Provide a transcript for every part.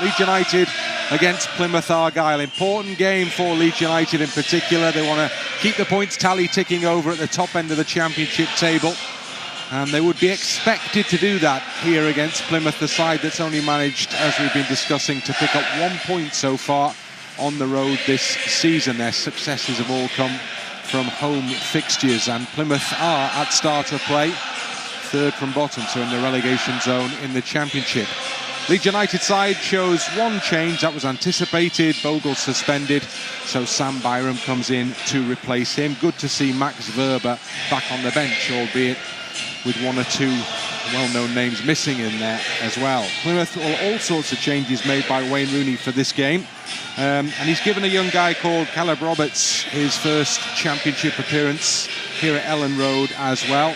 Leeds United against Plymouth Argyle. Important game for Leeds United in particular. They want to keep the points tally ticking over at the top end of the championship table. And they would be expected to do that here against Plymouth, the side that's only managed, as we've been discussing, to pick up 1 point so far on the road this season. Their successes have all come from home fixtures, and Plymouth are at start of play, third from bottom, so in the relegation zone in the championship. Leeds United side shows one change that was anticipated. Bogle suspended, so Sam Byram comes in to replace him. Good to see Max Verber back on the bench, albeit with one or two well-known names missing in there as well. Plymouth, all sorts of changes made by Wayne Rooney for this game. And he's given a young guy called Caleb Roberts his first championship appearance here at Ellen Road as well.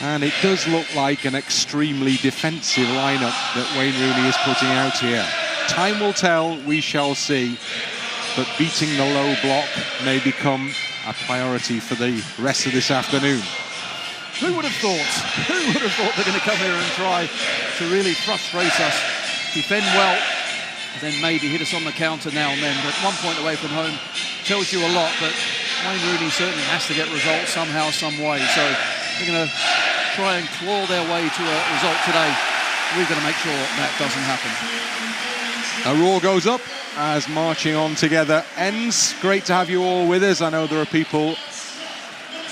And it does look like an extremely defensive lineup that Wayne Rooney is putting out here. Time will tell, we shall see. But beating the low block may become a priority for the rest of this afternoon. Who would have thought? Who would have thought they're going to come here and try to really frustrate us, defend well, then maybe hit us on the counter now and then. But 1 point away from home tells you a lot, but Wayne Rooney certainly has to get results somehow, some way. So they're going to try and claw their way to a result today. We've got to make sure that doesn't happen. A roar goes up as marching on together ends. Great to have you all with us. I know there are people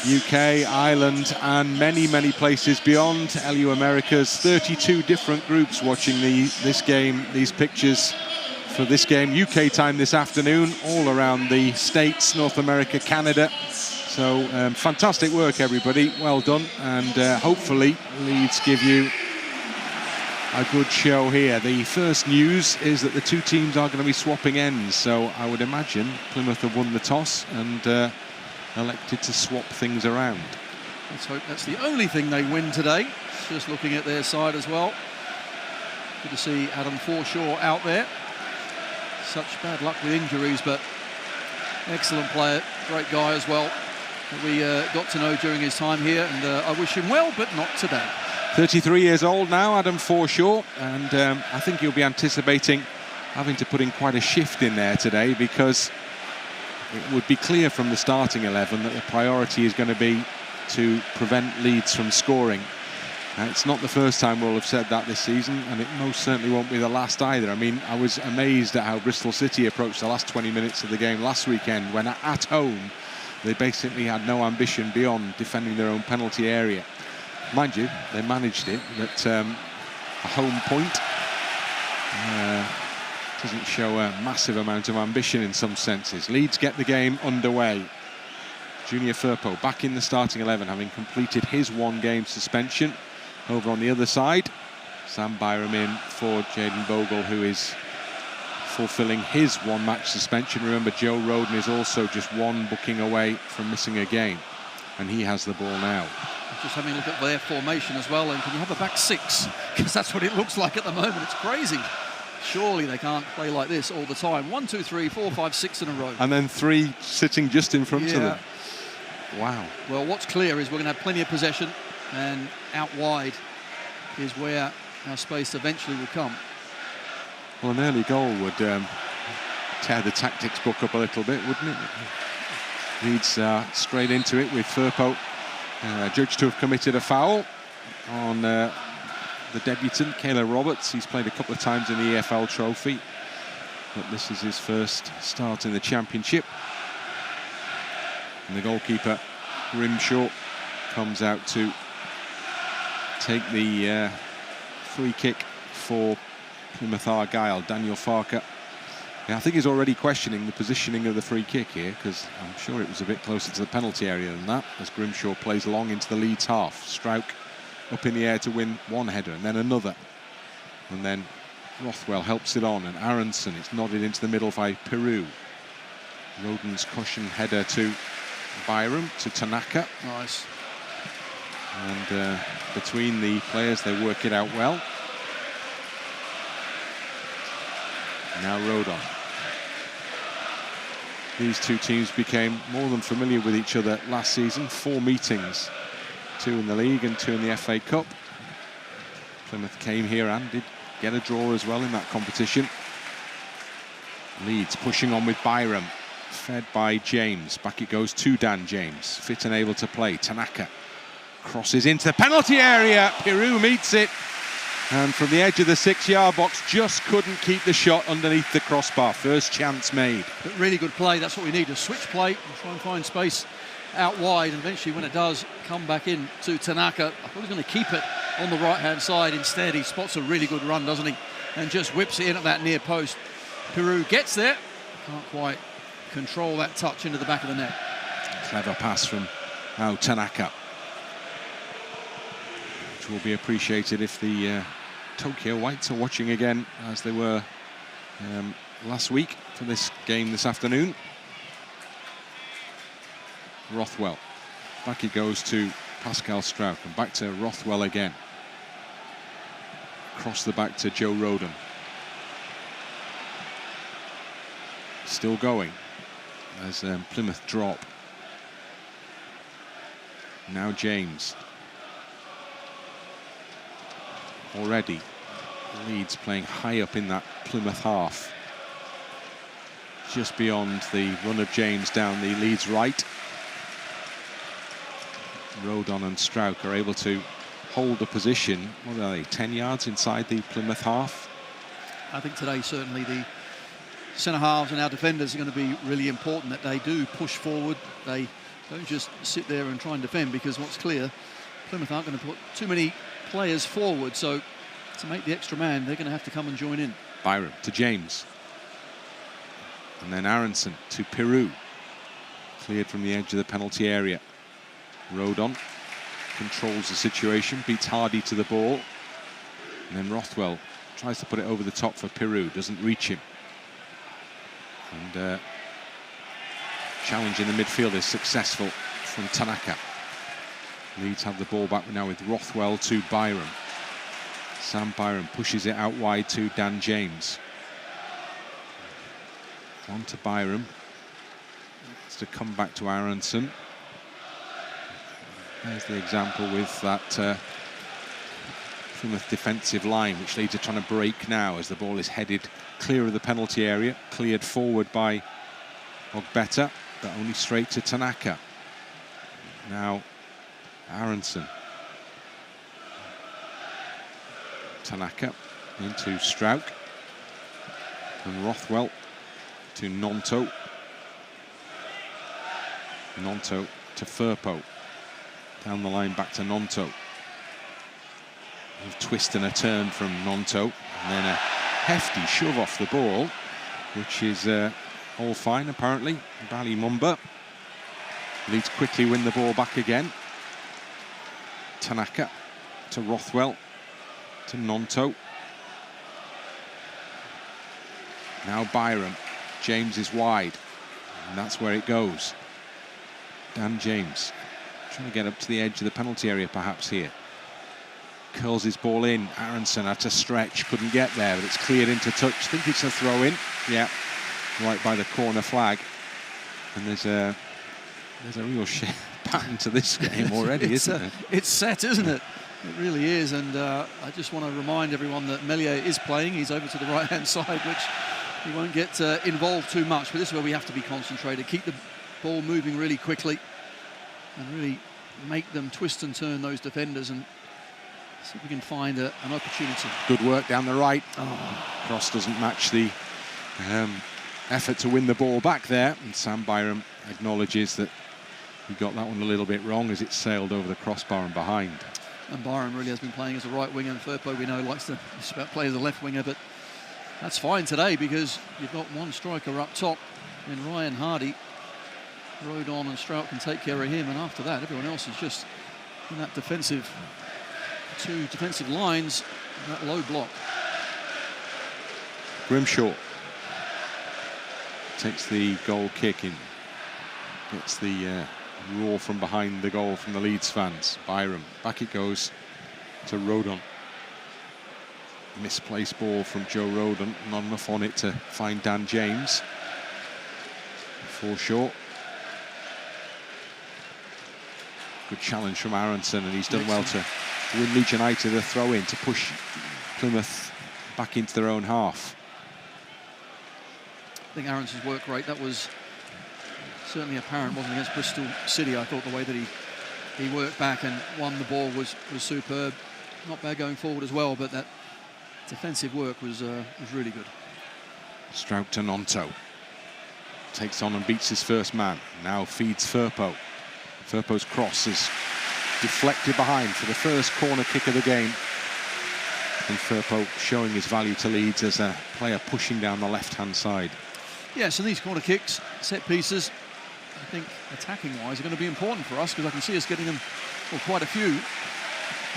UK, Ireland and many places beyond. LU Americas, 32 different groups watching this game, these pictures for this game. UK time this afternoon, all around the States, North America, Canada. So fantastic work, everybody. Well done. And hopefully Leeds give you a good show here. The first news is that the two teams are going to be swapping ends. So I would imagine Plymouth have won the toss and elected to swap things around. Let's hope that's the only thing they win today. Just looking at their side as well. Good to see Adam Forshaw out there. Such bad luck with injuries, but excellent player, great guy as well. That we got to know during his time here, and I wish him well, but not today. 33 years old now, Adam Forshaw, and I think he'll be anticipating having to put in quite a shift in there today, because it would be clear from the starting 11 that the priority is going to be to prevent Leeds from scoring. It's not the first time we'll have said that this season, and it most certainly won't be the last either. I mean, I was amazed at how Bristol City approached the last 20 minutes of the game last weekend, when at home they basically had no ambition beyond defending their own penalty area. Mind you, they managed it, but a home point doesn't show a massive amount of ambition in some senses. Leeds get the game underway. Junior Firpo back in the starting 11, having completed his one-game suspension. Over on the other side, Sam Byram in for Jayden Bogle, who is fulfilling his one-match suspension. Remember, Joe Rodon is also just one booking away from missing a game, and he has the ball now. Just having a look at their formation as well, and can you have a back six? Because that's what it looks like at the moment. It's crazy. Surely they can't play like this all the time. 1, 2, 3, 4, 5, 6 in a row. And then 3 sitting just in front of them. Wow. Well, what's clear is we're going to have plenty of possession, and out wide is where our space eventually will come. Well, an early goal would tear the tactics book up a little bit, wouldn't it? Leeds straight into it with Firpo judged to have committed a foul on the debutant, Caleb Roberts. He's played a couple of times in the EFL Trophy, but this is his first start in the Championship. And the goalkeeper, Grimshaw, comes out to take the free kick for Plymouth Argyle. Daniel Farker, I think he's already questioning the positioning of the free kick here, because I'm sure it was a bit closer to the penalty area than that, as Grimshaw plays long into the Leeds half. Struijk up in the air to win one header and then another, and then Rothwell helps it on, and Aaronson, it's nodded into the middle by Piroe. Rodon's cushion header to Byram, to Tanaka. Nice. And between the players they work it out well. Now Rodon. These two teams became more than familiar with each other last season. 4 meetings, 2 in the league and 2 in the FA Cup. Plymouth came here and did get a draw as well in that competition. Leeds pushing on with Byram, fed by James. Back it goes to Dan James, fit and able to play. Tanaka crosses into the penalty area. Piroe meets it, and from the edge of the 6-yard box, just couldn't keep the shot underneath the crossbar. First chance made. But really good play. That's what we need, a switch play and try and find space out wide, and eventually when it does come back in to Tanaka, I thought he was going to keep it on the right-hand side. Instead, he spots a really good run, doesn't he? And just whips it in at that near post. Piroe gets there, can't quite control that touch into the back of the net. Clever pass from Tanaka, which will be appreciated if the Tokyo Whites are watching again, as they were last week for this game this afternoon. Rothwell, back he goes to Pascal Struijk, and back to Rothwell again. Across the back to Joe Rodon. Still going as Plymouth drop. Now James. Already Leeds playing high up in that Plymouth half. Just beyond the run of James down the Leeds right. Rodon and Struijk are able to hold the position. What are they, 10 yards inside the Plymouth half? I think today certainly the centre halves and our defenders are going to be really important, that they do push forward. They don't just sit there and try and defend, because what's clear, Plymouth aren't going to put too many players forward, so to make the extra man, they're going to have to come and join in. Byram to James. And then Aaronson to Piroe. Cleared from the edge of the penalty area. Rodon controls the situation, beats Hardie to the ball. And then Rothwell tries to put it over the top for Piroe, doesn't reach him. And challenge in the midfield is successful from Tanaka. Leeds have the ball back now with Rothwell to Byram. Sam Byram pushes it out wide to Dan James. On to Byram. It's to come back to Aaronson. There's the example with that Plymouth defensive line, which Leeds are trying to break now as the ball is headed clear of the penalty area, cleared forward by Ogbeta, but only straight to Tanaka. Now Aaronson. Tanaka into Struijk. And Rothwell to Gnonto. Gnonto to Firpo. Down the line back to Gnonto. A twist and a turn from Gnonto. And then a hefty shove off the ball, which is all fine apparently. Mumba. Leeds quickly win the ball back again. Tanaka to Rothwell to Gnonto. Now Byram. James is wide, and that's where it goes. Dan James trying to get up to the edge of the penalty area perhaps here. Curls his ball in. Aaronson had to stretch, couldn't get there, but it's cleared into touch. I think it's a throw in. Yeah, right by the corner flag. And there's a real pattern to this game already, isn't it? It's set, isn't it? It really is. And I just want to remind everyone that Meslier is playing. He's over to the right-hand side, which he won't get involved too much. But this is where we have to be concentrated. Keep the ball moving really quickly and really make them twist and turn those defenders, and see if we can find an opportunity. Good work down the right. Oh. Cross doesn't match the effort to win the ball back there, and Sam Byram acknowledges that he got that one a little bit wrong as it sailed over the crossbar and behind. And Byram really has been playing as a right winger, and Firpo, we know, likes to just about play as a left winger, but that's fine today because you've got one striker up top in Ryan Hardie. Rodon and Struijk can take care of him, and after that everyone else is just in that defensive, two defensive lines, that low block. Grimshaw takes the goal kick in, gets the roar from behind the goal from the Leeds fans. Byram, back it goes to Rodon. Misplaced ball from Joe Rodon, not enough on it to find Dan James. Forshaw. Good challenge from Aaronson, and he's done well to win Leeds United a throw-in to push Plymouth back into their own half. I think Aaronson's work rate, that was certainly apparent, wasn't against Bristol City. I thought the way that he worked back and won the ball was superb. Not bad going forward as well, but that defensive work was really good. Struijk to Gnonto. Takes on and beats his first man. Now feeds Firpo. Firpo's cross is deflected behind for the first corner kick of the game. And Firpo showing his value to Leeds as a player pushing down the left-hand side. Yes, and these corner kicks, set pieces, I think attacking-wise are going to be important for us, because I can see us getting them, well, quite a few.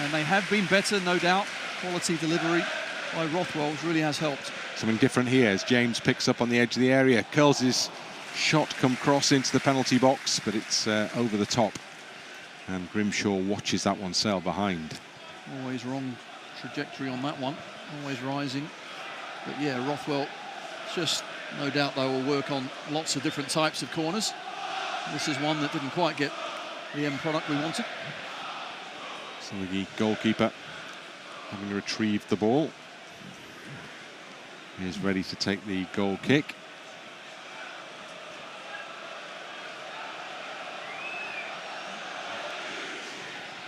And they have been better, no doubt. Quality delivery by Rothwell really has helped. Something different here as James picks up on the edge of the area. Curls his shot come cross into the penalty box, but it's over the top. And Grimshaw watches that one sail behind. Always wrong trajectory on that one. Always rising. But yeah, Rothwell just, no doubt they will work on lots of different types of corners. This is one that didn't quite get the end product we wanted. So the goalkeeper having retrieved the ball is ready to take the goal kick.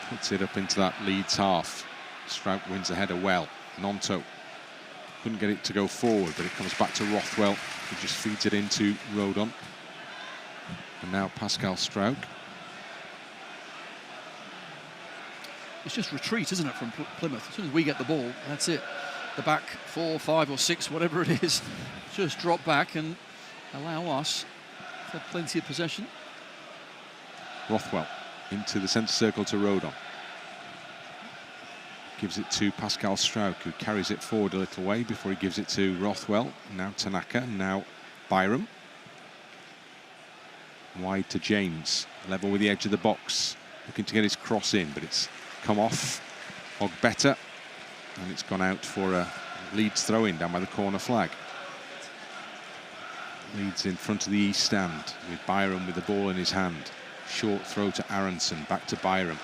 Puts it up into that Leeds half. Struijk wins the header well. Gnonto couldn't get it to go forward, but it comes back to Rothwell, who just feeds it into Rodon. And now Pascal Struijk. It's just retreat, isn't it, from Plymouth? As soon as we get the ball, that's it. The back 4, 5 or 6, whatever it is, just drop back and allow us to have plenty of possession. Rothwell into the centre circle to Rodon. Gives it to Pascal Struijk, who carries it forward a little way before he gives it to Rothwell. Now Tanaka, now Byram. Wide to James, level with the edge of the box. Looking to get his cross in, but it's come off Ogbeta. And it's gone out for a Leeds throw-in down by the corner flag. Leeds in front of the east stand with Byram with the ball in his hand. Short throw to Aaronson, back to Byram.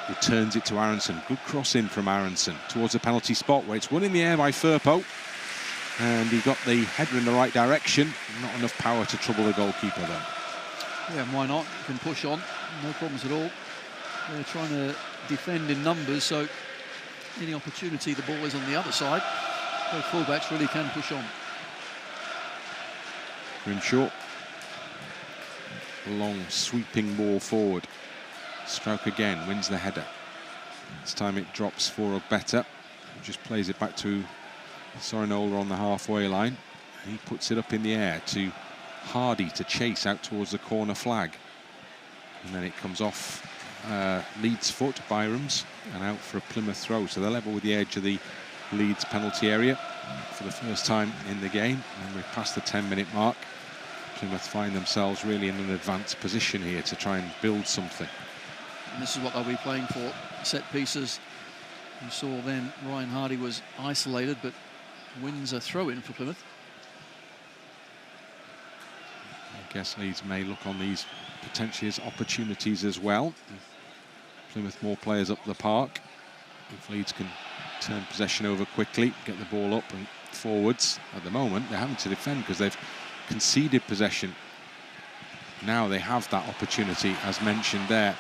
Returns it to Aaronson. Good cross in from Aaronson towards the penalty spot, where it's won in the air by Firpo. And he got the header in the right direction. Not enough power to trouble the goalkeeper though. Yeah, why not? You can push on, no problems at all. They're trying to defend in numbers, so any opportunity the ball is on the other side, both fullbacks really can push on. Grimshaw. Long sweeping ball forward. Struijk again, wins the header. This time it drops for Ogbeta, who just plays it back to Sorinola on the halfway line. He puts it up in the air to Hardie to chase out towards the corner flag. And then it comes off Leeds' foot, Byram's, and out for a Plymouth throw. So they're level with the edge of the Leeds penalty area for the first time in the game. And we're past the 10-minute mark. Plymouth find themselves really in an advanced position here to try and build something. And this is what they'll be playing for, set pieces. You saw then Ryan Hardie was isolated, but wins a throw-in for Plymouth. I guess Leeds may look on these potentially as opportunities as well. Plymouth more players up the park. If Leeds can turn possession over quickly, get the ball up and forwards. At the moment, they're having to defend because they've conceded possession. Now they have that opportunity, as mentioned there.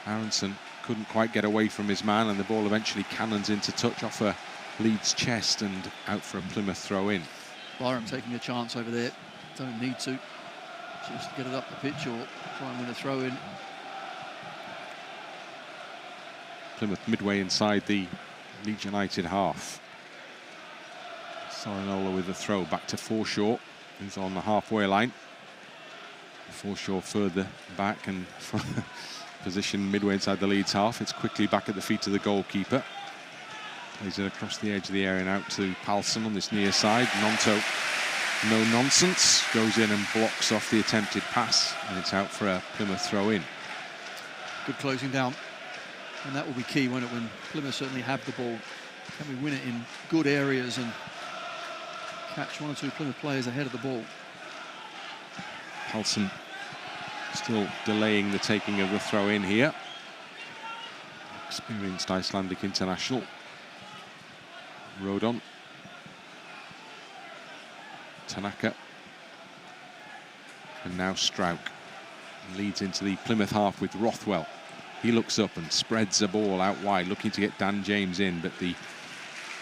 Aaronson couldn't quite get away from his man, and the ball eventually cannons into touch off a Leeds chest and out for a Plymouth throw-in. Byram taking a chance over there. Don't need to. Just get it up the pitch or try and win a throw-in. Plymouth midway inside the Leeds United half. Sorinola with the throw back to Forshaw, who's on the halfway line. Forshaw further back and position midway inside the Leeds half. It's quickly back at the feet of the goalkeeper. Plays it across the edge of the area and out to Palsson on this near side. Gnonto, no nonsense, goes in and blocks off the attempted pass, and it's out for a Plymouth throw-in. Good closing down, and that will be key, won't it, when Plymouth certainly have the ball. Can we win it in good areas and catch one or two Plymouth players ahead of the ball? Palsson still delaying the taking of the throw-in here. Experienced Icelandic international. Rodon. Tanaka. And now Struijk leads into the Plymouth half with Rothwell. He looks up and spreads the ball out wide, looking to get Dan James in, but the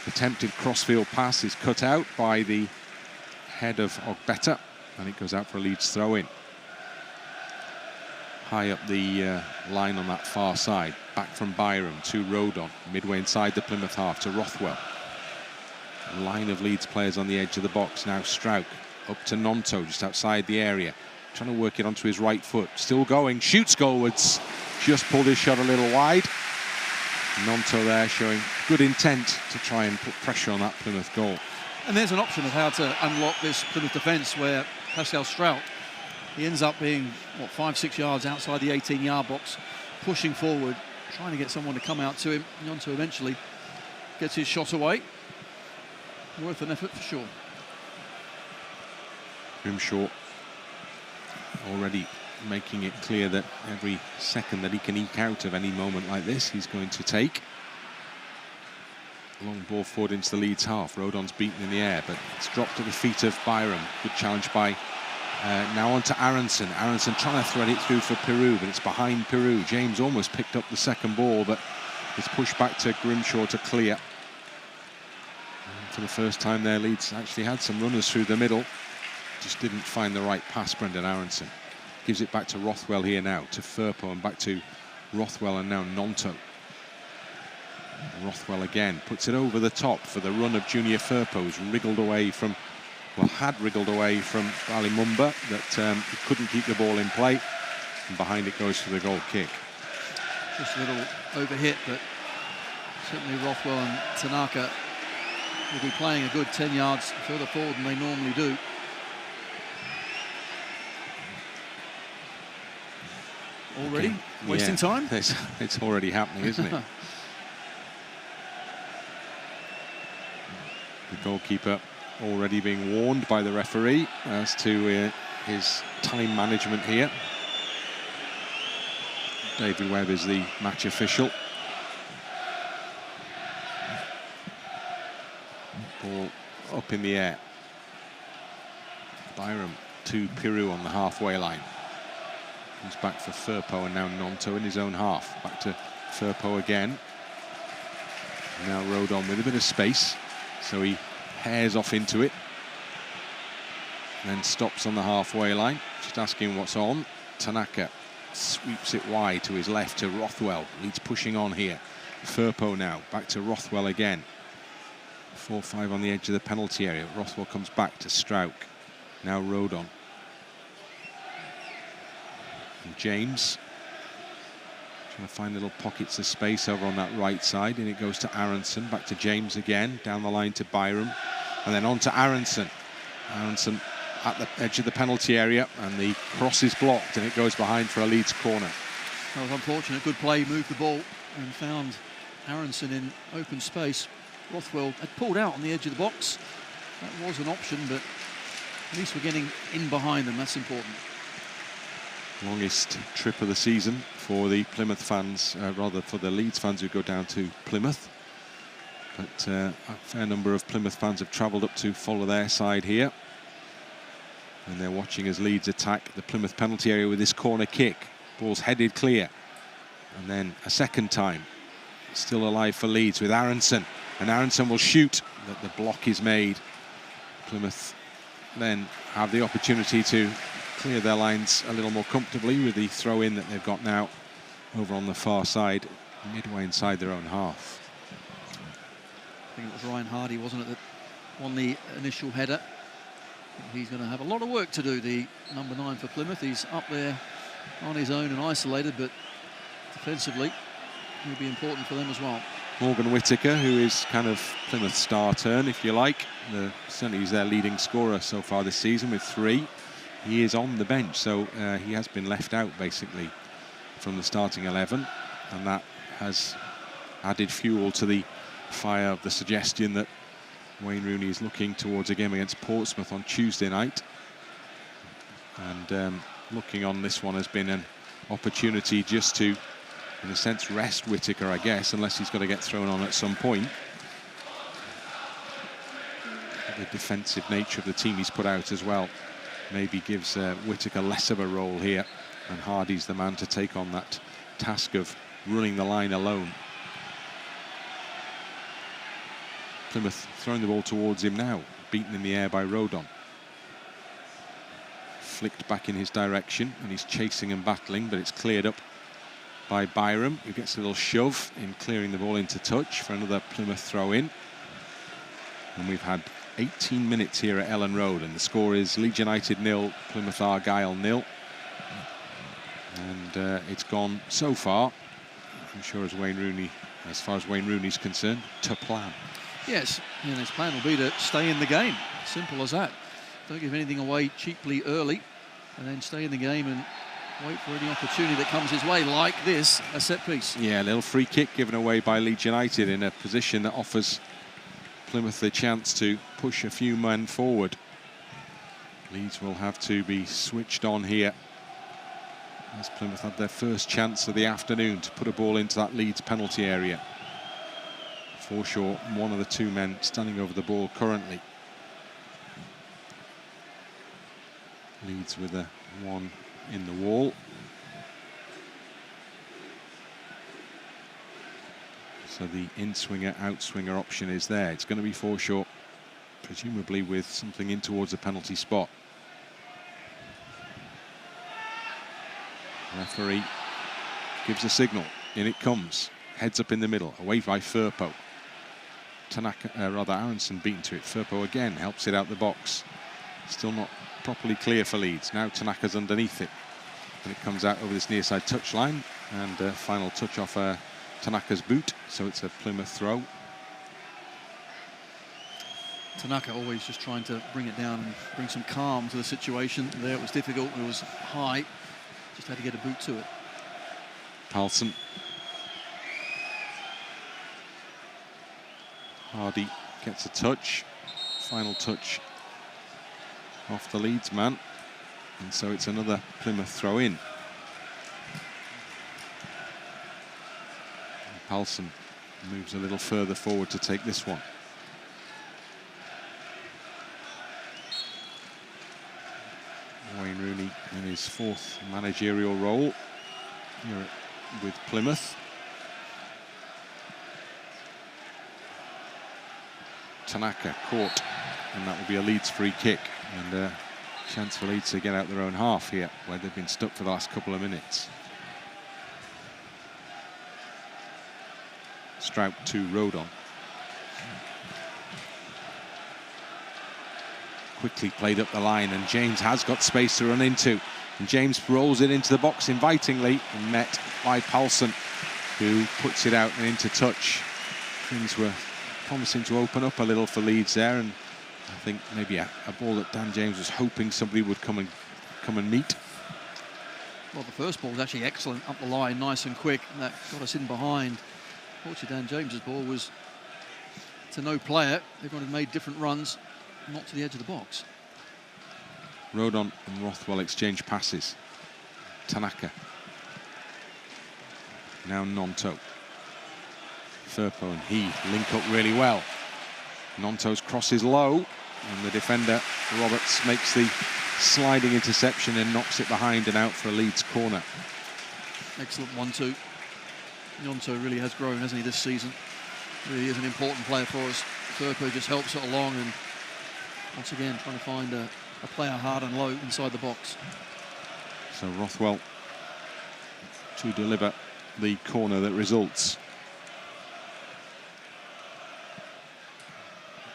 attempted crossfield pass is cut out by the head of Ogbeta, and it goes out for a Leeds throw-in. High up the line on that far side, back from Byram to Rodon, midway inside the Plymouth half to Rothwell. A line of Leeds players on the edge of the box. Now Struijk up to Gnonto, just outside the area, trying to work it onto his right foot. Still going, shoots goalwards, just pulled his shot a little wide. Gnonto there showing good intent to try and put pressure on that Plymouth goal. And there's an option of how to unlock this Plymouth defence, where Pascal Struijk, he ends up being, what, 5-6 yards outside the 18-yard box, pushing forward, trying to get someone to come out to him. Gnonto eventually gets his shot away. Worth an effort for sure. Grimshaw already making it clear that every second that he can eke out of any moment like this, he's going to take. Long ball forward into the Leeds half. Rodon's beaten in the air, but it's dropped at the feet of Byram. Good challenge by now on to Aaronson. Aaronson trying to thread it through for Piroe, but it's behind Piroe. James almost picked up the second ball, but it's pushed back to Grimshaw to clear. And for the first time there, Leeds actually had some runners through the middle. Just didn't find the right pass, Brendan Aaronson. Gives it back to Rothwell here now, to Firpo, and back to Rothwell, and now Gnonto. Rothwell again puts it over the top for the run of Junior Firpo, who's wriggled away from, well, had wriggled away from Mumba, that couldn't keep the ball in play, and behind it goes for the goal kick. Just a little overhit, but certainly Rothwell and Tanaka will be playing a good 10 yards further forward than they normally do. Already? Okay. Wasting time? It's already happening, isn't it? The goalkeeper already being warned by the referee as to his time management here. David Webb is the match official. Ball up in the air. Byram to Piroe on the halfway line. Comes back for Firpo, and now Gnonto in his own half. Back to Firpo again. Now Rodon with a bit of space, so he hairs off into it. Then stops on the halfway line, just asking what's on. Tanaka sweeps it wide to his left to Rothwell. Leeds pushing on here. Firpo now, back to Rothwell again. 4-5 on the edge of the penalty area. Rothwell comes back to Struijk. Now Rodon. And James trying to find little pockets of space over on that right side, and it goes to Aaronson, back to James again, down the line to Byram, and then on to Aaronson. Aaronson at the edge of the penalty area, and the cross is blocked, and it goes behind for a Leeds corner. That was unfortunate. Good play, moved the ball and found Aaronson in open space. Rothwell had pulled out on the edge of the box. That was an option, but at least we're getting in behind them. That's important. Longest trip of the season for the Plymouth fans, rather for the Leeds fans who go down to Plymouth. But a fair number of Plymouth fans have travelled up to follow their side here. And they're watching as Leeds attack the Plymouth penalty area with this corner kick. Ball's headed clear. And then a second time. Still alive for Leeds with Aaronson. And Aaronson will shoot, but the block is made. Plymouth then have the opportunity to clear their lines a little more comfortably with the throw-in that they've got now over on the far side, midway inside their own half. I think it was Ryan Hardie, wasn't it, that won the initial header. He's going to have a lot of work to do, the number 9 for Plymouth. He's up there on his own and isolated, but defensively will be important for them as well. Morgan Whittaker, who is kind of Plymouth's star turn, if you like. Certainly he's their leading scorer so far this season with 3. He is on the bench, so he has been left out basically from the starting 11, and that has added fuel to the fire of the suggestion that Wayne Rooney is looking towards a game against Portsmouth on Tuesday night. And looking on this one has been an opportunity just to, in a sense, rest Whittaker, I guess, unless he's got to get thrown on at some point. the defensive nature of the team he's put out as well maybe gives Whittaker less of a role here, and Hardie's the man to take on that task of running the line alone. Plymouth throwing the ball towards him now, beaten in the air by Rodon. Flicked back in his direction, and he's chasing and battling, but it's cleared up by Byram, who gets a little shove in clearing the ball into touch for another Plymouth throw-in. And we've had 18 minutes here at Ellen Road, and the score is Leeds United 0, Plymouth Argyle 0. And it's gone so far, I'm sure as far as Wayne Rooney's concerned, to plan. Yes, and his plan will be to stay in the game. Simple as that. Don't give anything away cheaply early, and then stay in the game and wait for any opportunity that comes his way, like this, a set piece. Yeah, a little free kick given away by Leeds United in a position that offers Plymouth the chance to push a few men forward. Leeds will have to be switched on here, as Plymouth had their first chance of the afternoon to put a ball into that Leeds penalty area. Forshaw, one of the two men standing over the ball currently. Leeds with a one in the wall. So the in-swinger, out-swinger option is there. It's going to be Forshaw, presumably with something in towards the penalty spot. Referee gives a signal. In it comes. Heads up in the middle, away by Firpo. Tanaka, Aaronson beaten to it. Firpo again helps it out the box. Still not properly clear for Leeds. Now Tanaka's underneath it. And it comes out over this near side touchline. And final touch off Tanaka's boot. So it's a Plymouth throw. Tanaka always just trying to bring it down and bring some calm to the situation. There it was difficult, it was high. Just had to get a boot to it. Palsson. Hardie gets a touch. Final touch off the Leeds man. And so it's another Plymouth throw in. Palsson moves a little further forward to take this one. Wayne Rooney in his fourth managerial role here with Plymouth. Tanaka caught, and that will be a Leeds free kick, and a chance for Leeds to get out their own half here, where they've been stuck for the last couple of minutes. Struijk to Rodon. Quickly played up the line, and James has got space to run into. And James rolls it into the box invitingly, and met by Palsson, who puts it out and into touch. Things were promising to open up a little for Leeds there, and I think maybe a ball that Dan James was hoping somebody would come and meet. Well, the first ball was actually excellent up the line, nice and quick, and that got us in behind. Fortunately, Dan James's ball was to no player. Everyone had made different runs, not to the edge of the box. Rodon and Rothwell exchange passes. Tanaka. Now Gnonto. Firpo and he link up really well. Gnonto's cross is low, and the defender, Roberts, makes the sliding interception and knocks it behind and out for a Leeds corner. Excellent 1-2. Gnonto really has grown, hasn't he, this season? Really is an important player for us. Firpo just helps it along, and once again trying to find a player hard and low inside the box. So Rothwell to deliver the corner that results.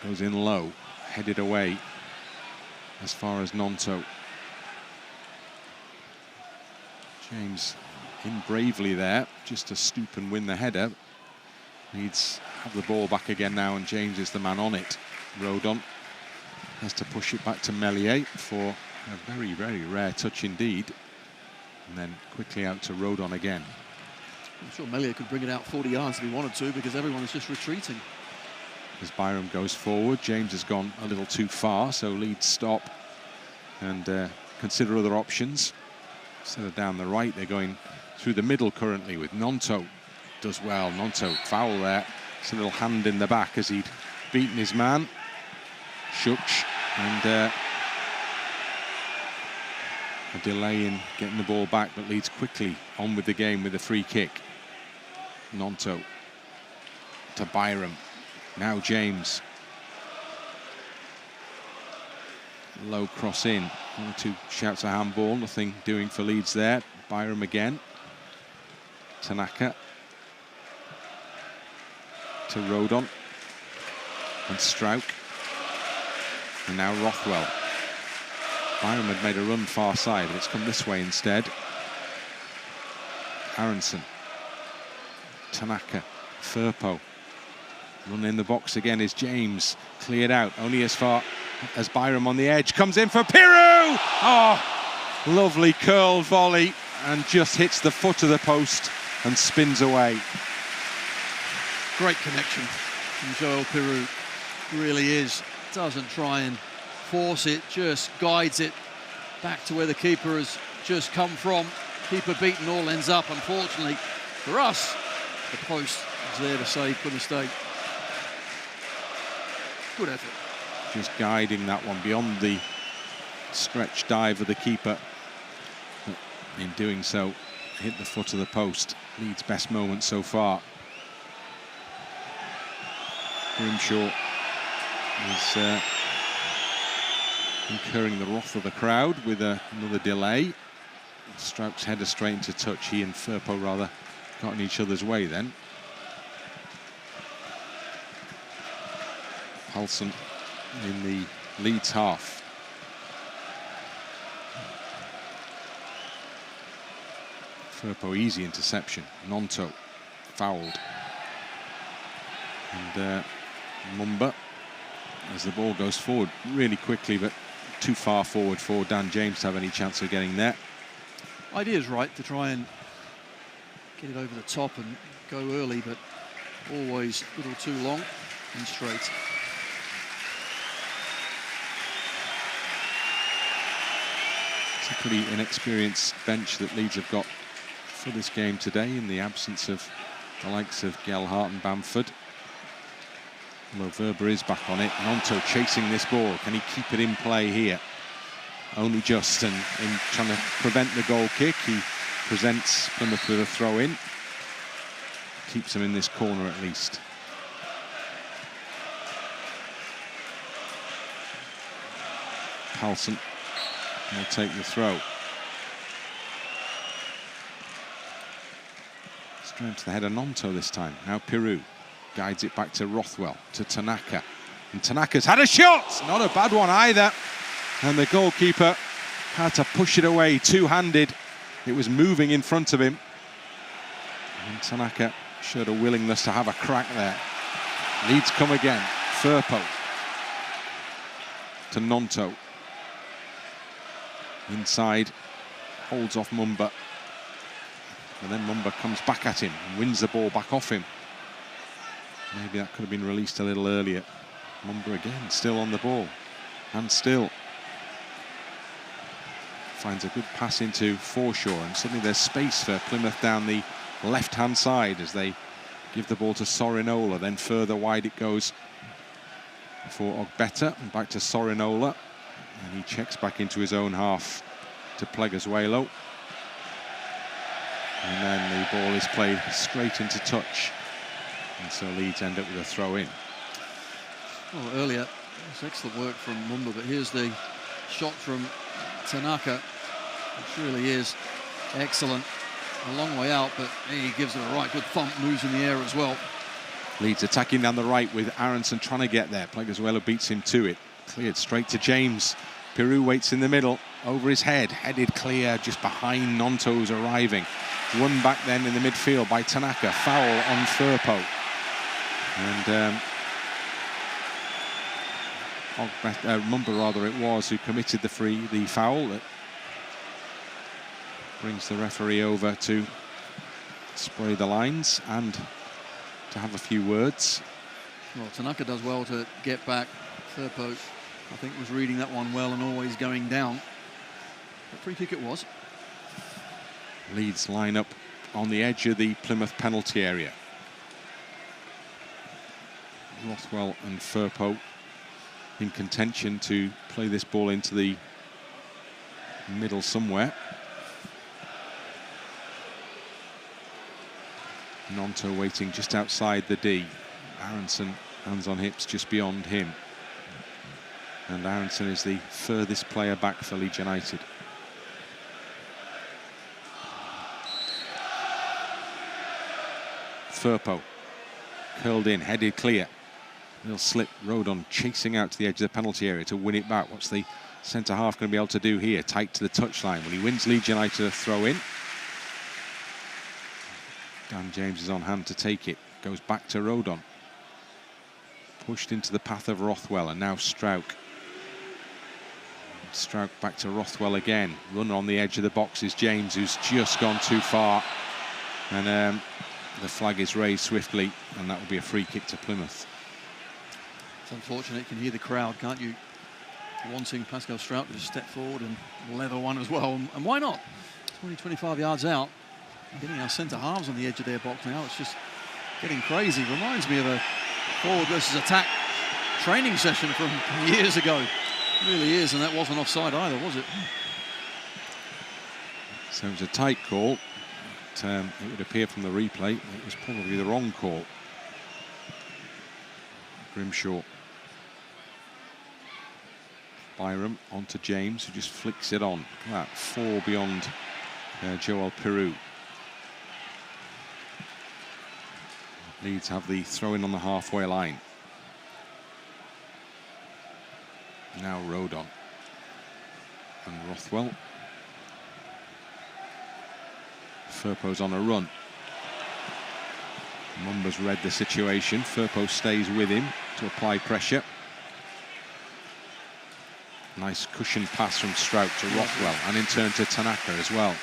Goes in low, headed away as far as Gnonto. James in bravely there, just to stoop and win the header. Needs have the ball back again now, and James is the man on it. Rodon has to push it back to Meslier for a very, very rare touch indeed. And then quickly out to Rodon again. I'm sure Meslier could bring it out 40 yards if he wanted to, because everyone is just retreating. As Byram goes forward, James has gone a little too far, so Leeds stop and consider other options. Instead of down the right, they're going through the middle currently with Gnonto. Does well. Gnonto foul there. It's a little hand in the back as he'd beaten his man. Szucs, and a delay in getting the ball back, but Leeds quickly on with the game with a free kick. Gnonto to Byram. Now James. Low cross in. 1 or 2 shouts of handball, nothing doing for Leeds there. Byram again. Tanaka to Rodon and Struijk. And now Rothwell. Byram had made a run far side, but it's come this way instead. Aaronson. Tanaka. Firpo. Run in the box again is James. Cleared out, only as far as Byram on the edge. Comes in for Piroe! Oh, lovely curled volley, and just hits the foot of the post and spins away. Great connection from Joel Piroe. Really is. Doesn't try and force it, just guides it back to where the keeper has just come from. Keeper beaten, all ends up. Unfortunately for us, the post is there to save Plymouth State. Good effort. Just guiding that one beyond the stretch dive of the keeper. But in doing so, hit the foot of the post. Leeds' best moment so far. Grimshaw is incurring the wrath of the crowd with another delay. Struik's header straight into touch. He and Firpo rather got in each other's way then. Palsson in the Leeds half. Firpo, easy interception. Gnonto fouled. And Mumba, as the ball goes forward really quickly, but too far forward for Dan James to have any chance of getting there. Idea is right to try and get it over the top and go early, but always a little too long and straight. It's a pretty inexperienced bench that Leeds have got for this game today, in the absence of the likes of Gelhardt and Bamford. Although Wober is back on it. Gnonto chasing this ball. Can he keep it in play here? Only just, and in trying to prevent the goal kick, he presents Plymouth with a throw-in. Keeps them in this corner at least. Palsson will take the throw. Straight to the head of Gnonto this time. Now Piroe guides it back to Rothwell, to Tanaka. And Tanaka's had a shot! Not a bad one either. And the goalkeeper had to push it away two-handed. It was moving in front of him. And Tanaka showed a willingness to have a crack there. Leeds come again. Firpo to Gnonto. Inside, holds off Mumba. And then Mumba comes back at him and wins the ball back off him. Maybe that could have been released a little earlier. Mumba again, still on the ball. And still finds a good pass into Forshaw, and suddenly there's space for Plymouth down the left-hand side as they give the ball to Sorinola. Then further wide it goes for Ogbeta, and back to Sorinola. And he checks back into his own half to Pleguezuelo. And then the ball is played straight into touch. And so Leeds end up with a throw-in. Well, earlier, it was excellent work from Mumba, but here's the shot from Tanaka, which really is excellent. A long way out, but he gives it a right good thump, moves in the air as well. Leeds attacking down the right with Aaronson trying to get there. Pleguezuelo beats him to it. Cleared straight to James. Piroe waits in the middle, over his head, headed clear just behind Gnonto's arriving. Won back then in the midfield by Tanaka. Foul on Firpo. And Mumba, rather, it was, who committed the foul that brings the referee over to spray the lines and to have a few words. Well, Tanaka does well to get back. Firpo, I think, was reading that one well and always going down. But free kick it was. Leeds line up on the edge of the Plymouth penalty area. Rothwell and Firpo in contention to play this ball into the middle somewhere. Gnonto waiting just outside the D. Aaronson, hands on hips, just beyond him. And Aaronson is the furthest player back for Leeds United. Firpo, curled in, headed clear. Little slip, Rodon chasing out to the edge of the penalty area to win it back. What's the centre-half going to be able to do here? Tight to the touchline. Well, he wins Leeds United a throw-in. Dan James is on hand to take it. Goes back to Rodon. Pushed into the path of Rothwell, and now Struijk. Struijk back to Rothwell again. Run on the edge of the box is James, who's just gone too far. And the flag is raised swiftly, and that will be a free kick to Plymouth. It's unfortunate, you can hear the crowd, can't you? Wanting Pascal Struijk to just step forward and leather one as well. And why not? 20-25 yards out. Getting our centre halves on the edge of their box now. It's just getting crazy. Reminds me of a forward versus attack training session from years ago. It really is, and that wasn't offside either, was it? So it was a tight call. But, it would appear from the replay it was probably the wrong call. Grimshaw. Byram onto James, who just flicks it on. Look at that, 4 beyond Joel Piroe. Leeds have the throw-in on the halfway line. Now Rodon and Rothwell. Firpo's on a run. Mumba's read the situation. Firpo stays with him to apply pressure. Nice cushion pass from Struijk to Rothwell, and in turn to Tanaka as well.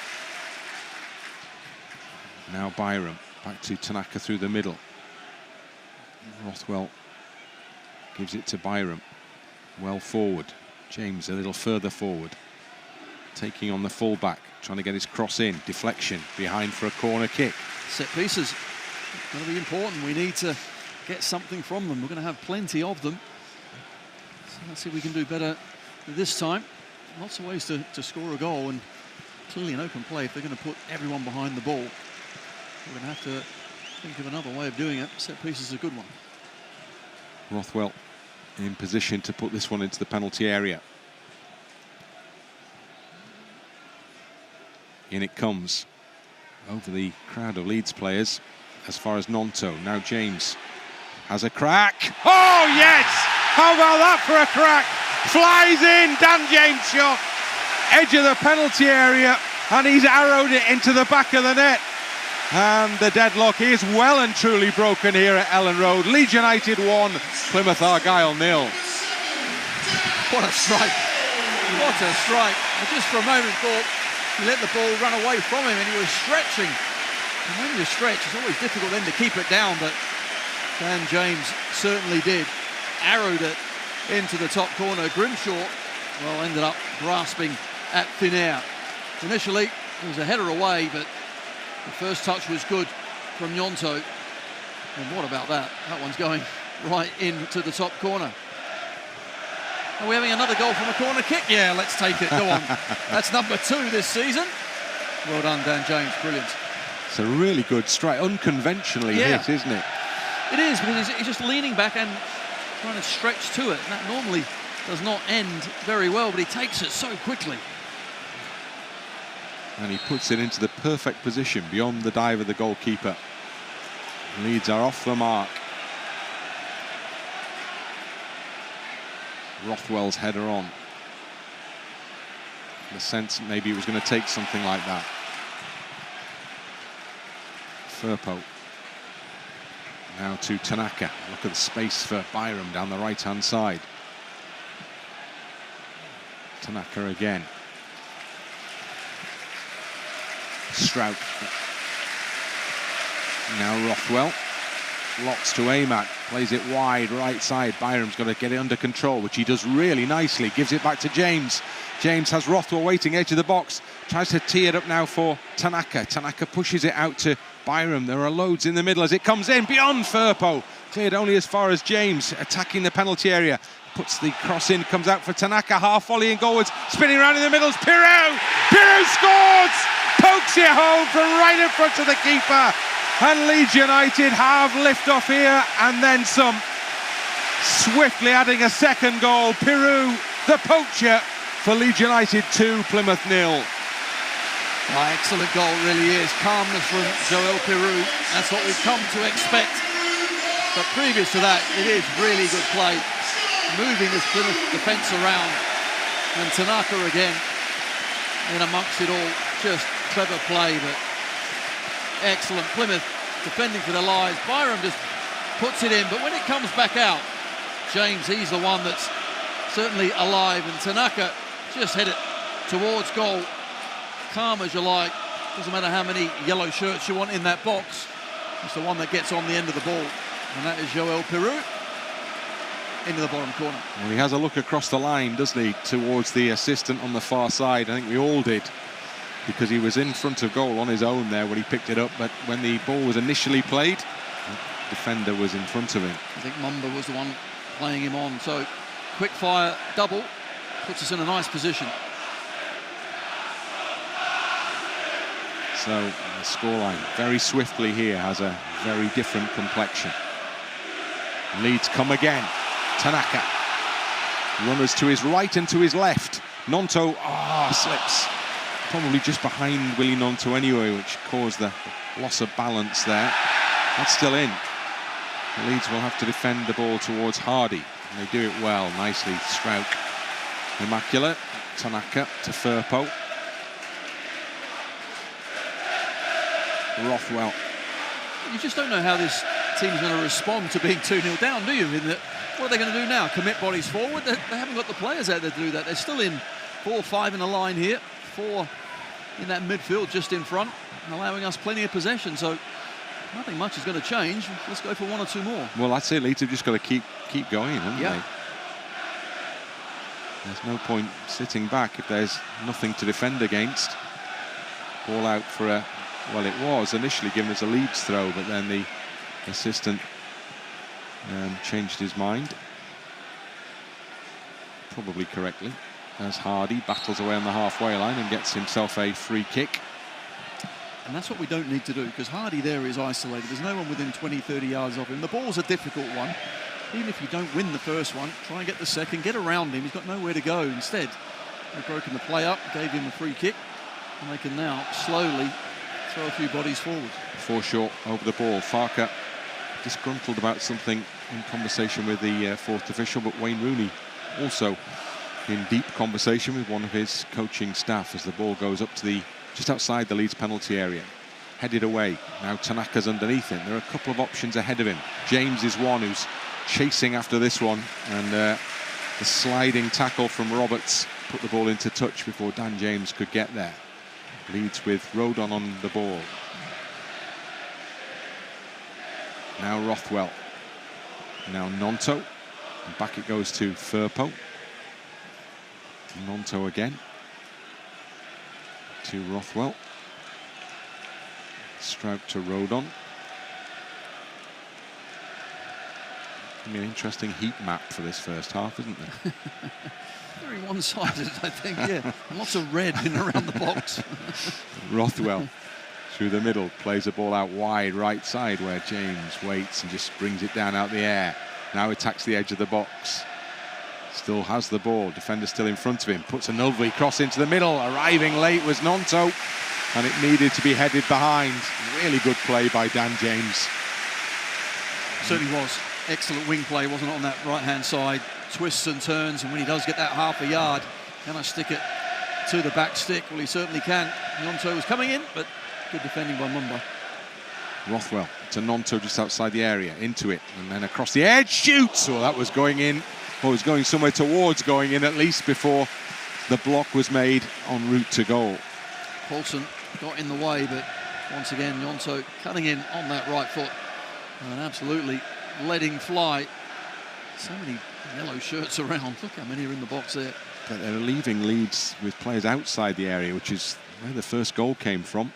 Now Byram back to Tanaka through the middle. Rothwell gives it to Byram. Well forward. James a little further forward. Taking on the fullback, trying to get his cross in. Deflection behind for a corner kick. Set pieces. Going to be important. We need to get something from them. We're going to have plenty of them. So let's see if we can do better this time. Lots of ways to score a goal, and clearly an open play. If they're going to put everyone behind the ball, we're going to have to think of another way of doing it. Set piece is a good one. Rothwell in position to put this one into the penalty area. In it comes over the crowd of Leeds players as far as Gnonto. Now James has a crack. Oh yes! How about that for a crack? Flies in, Dan James shot. Edge of the penalty area, and he's arrowed it into the back of the net. And the deadlock is well and truly broken here at Ellen Road. Leeds United 1, Plymouth Argyle 0. What a strike. What a strike. I just for a moment thought he let the ball run away from him, and he was stretching. And when you stretch, it's always difficult then to keep it down, but Dan James certainly did. Arrowed it into the top corner. Grimshaw, well, ended up grasping at thin air. Initially, it was a header away, but the first touch was good from Gnonto. And what about that? That one's going right into the top corner. Are we having another goal from a corner kick? Yeah, let's take it. Go on. That's number 2 this season. Well done, Dan James. Brilliant. It's a really good strike. Unconventionally hit, isn't it? It is, because he's just leaning back and trying to stretch to it. And that normally does not end very well, but he takes it so quickly. And he puts it into the perfect position beyond the dive of the goalkeeper. Leeds are off the mark. Rothwell's header on. The sense maybe it was going to take something like that. Firpo. Now to Tanaka. Look at the space for Byram down the right-hand side. Tanaka again. Struijk. Now Rothwell. Lots to aim at. Plays it wide, right side. Byram's got to get it under control, which he does really nicely. Gives it back to James. James has Rothwell waiting edge of the box. Tries to tee it up now for Tanaka. Tanaka pushes it out to Byram. There are loads in the middle as it comes in beyond Firpo. Cleared only as far as James, attacking the penalty area. puts the cross in, comes out for Tanaka, half volleying goalwards, spinning around in the middle, Piroe! Piroe scores! Pokes it home from right in front of the keeper. And Leeds United have lift-off here and then some. Swiftly adding a second goal. Piroe, the poacher, for Leeds United 2, Plymouth 0. Excellent goal, really is. Calmness from Joel Piroe. That's what we've come to expect. But previous to that, it is really good play. Moving this Plymouth defence around. And Tanaka again in amongst it all. Just clever play, but excellent. Plymouth defending for their lives. Byram just puts it in, but when it comes back out, James, he's the one that's certainly alive, and Tanaka just head it towards goal. Calm as you like. Doesn't matter how many yellow shirts you want in that box. It's the one that gets on the end of the ball, and that is Joel Piroe into the bottom corner. Well, he has a look across the line, doesn't he, towards the assistant on the far side. I think we all did, because he was in front of goal on his own there when he picked it up, but when the ball was initially played, the defender was in front of him. I think Mumba was the one playing him on, so quick fire double puts us in a nice position. So the scoreline very swiftly here has a very different complexion. Leeds come again. Tanaka. Runners to his right and to his left. Gnonto slips. Probably just behind Willie Gnonto anyway, which caused the loss of balance there. That's still in. The Leeds will have to defend the ball towards Hardie. And they do it well, nicely. Struijk. Immaculate. Tanaka to Firpo. Rothwell. You just don't know how this team's going to respond to being 2-0 down, do you? In that, what are they going to do now? Commit bodies forward? They haven't got the players out there to do that. They're still in 4-5 in a line here. 4 in that midfield just in front, allowing us plenty of possession. So nothing much is going to change. Let's go for 1 or 2 more. Well, that's it. Leeds have just got to keep going, haven't they? There's no point sitting back if there's nothing to defend against. Ball out for a... Well, it was initially given as a Leeds throw, but then the assistant changed his mind. Probably correctly. As Hardie battles away on the halfway line and gets himself a free kick. And that's what we don't need to do, because Hardie there is isolated. There's no one within 20, 30 yards of him. The ball's a difficult one. Even if you don't win the first one, try and get the second, get around him. He's got nowhere to go. Instead, they've broken the play up, gave him a free kick, and they can now slowly throw a few bodies forward. Forshaw over the ball. Farker disgruntled about something in conversation with the fourth official, but Wayne Rooney also in deep conversation with one of his coaching staff as the ball goes up to the just outside the Leeds penalty area. Headed away. Now Tanaka's underneath him. There are a couple of options ahead of him. James is one who's chasing after this one, and the sliding tackle from Roberts put the ball into touch before Dan James could get there. Leeds with Rodon on the ball. Now Rothwell. Now Gnonto. And back it goes to Firpo. Gnonto again. To Rothwell. Struijk to Rodon. I mean, an interesting heat map for this first half, isn't there? Very one-sided, I think, yeah. Lots of red in around the box. Rothwell through the middle, plays the ball out wide, right side, where James waits and just brings it down out the air. Now attacks the edge of the box. Still has the ball, defender still in front of him. Puts a Gnonto cross into the middle. Arriving late was Gnonto, and it needed to be headed behind. Really good play by Dan James. Certainly was. Excellent wing play, wasn't it, on that right-hand side. Twists and turns, and when he does get that half a yard, can I stick it to the back stick? Well, he certainly can. Gnonto was coming in, but good defending by Mumba. Rothwell to Gnonto just outside the area, into it, and then across the edge, shoots! Well, that was going in, or was going somewhere towards going in at least before the block was made en route to goal. Palsson got in the way, but once again, Gnonto cutting in on that right foot and absolutely letting fly. So many yellow shirts around. Look how many are in the box there. But they're leaving Leeds with players outside the area, which is where the first goal came from.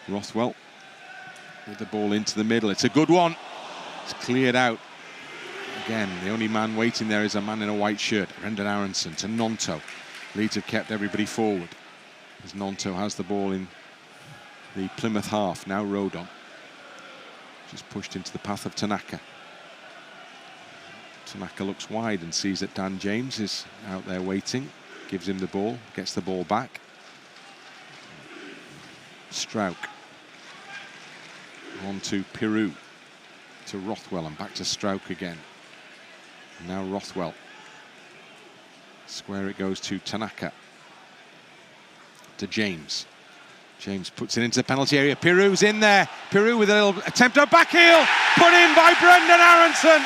Rothwell with the ball into the middle. It's a good one. It's cleared out Again, the only man waiting there is a man in a white shirt, Brendan Aaronson, to Gnonto. Leeds have kept everybody forward as Gnonto has the ball in the Plymouth half. Now Rodon, just pushed into the path of Tanaka. Tanaka looks wide and sees that Dan James is out there waiting. Gives him the ball, gets the ball back. Struijk. On to Piroe. To Rothwell and back to Struijk again. And now Rothwell. Square it goes to Tanaka. To James. James puts it into the penalty area. Piroe's in there. Piroe with a little attempt at back heel. Put in by Brendan Aaronson.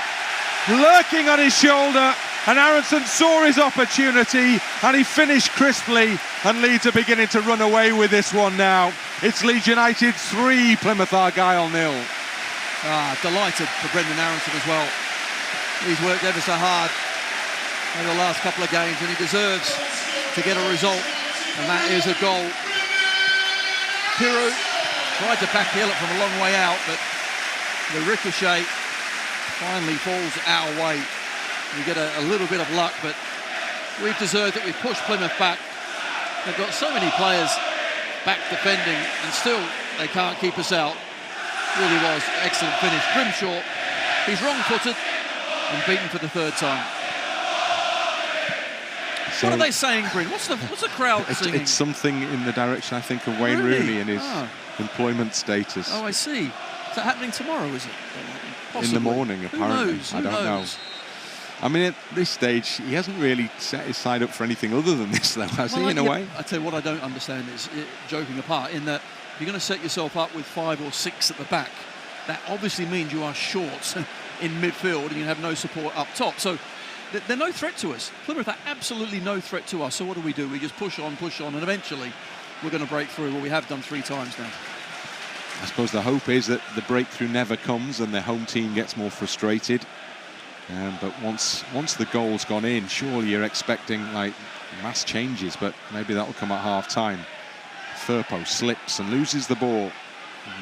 Lurking on his shoulder. And Aaronson saw his opportunity. And he finished crisply. And Leeds are beginning to run away with this one now. It's Leeds United 3, Plymouth Argyle 0. Delighted for Brendan Aaronson as well. He's worked ever so hard over the last couple of games, and he deserves to get a result, and that is a goal. Piroe tried to backheel it from a long way out, but the ricochet finally falls our way. We get a little bit of luck, but we've deserved it. We've pushed Plymouth back. They've got so many players back defending, and still they can't keep us out. Really was excellent finish. Grimshaw, he's wrong-footed and beaten for the third time. So what are they saying, Bryn? What's the crowd singing? It's something in the direction, I think, of Wayne Rooney and his employment status. Oh, I see. Is that happening tomorrow, is it? Possibly. In the morning, apparently. Who knows? I don't know. I mean, at this stage, he hasn't really set his side up for anything other than this, though, has he, in a way? I tell you what I don't understand is, joking apart, in that if you're going to set yourself up with 5 or 6 at the back, that obviously means you are short in midfield and you have no support up top. So they're no threat to us. Plymouth are absolutely no threat to us. So what do? We just push on, and eventually we're going to break through. Well, we have done 3 times now. I suppose the hope is that the breakthrough never comes and the home team gets more frustrated. But once the goal's gone in, surely you're expecting like mass changes, but maybe that'll come at half-time. Firpo slips and loses the ball.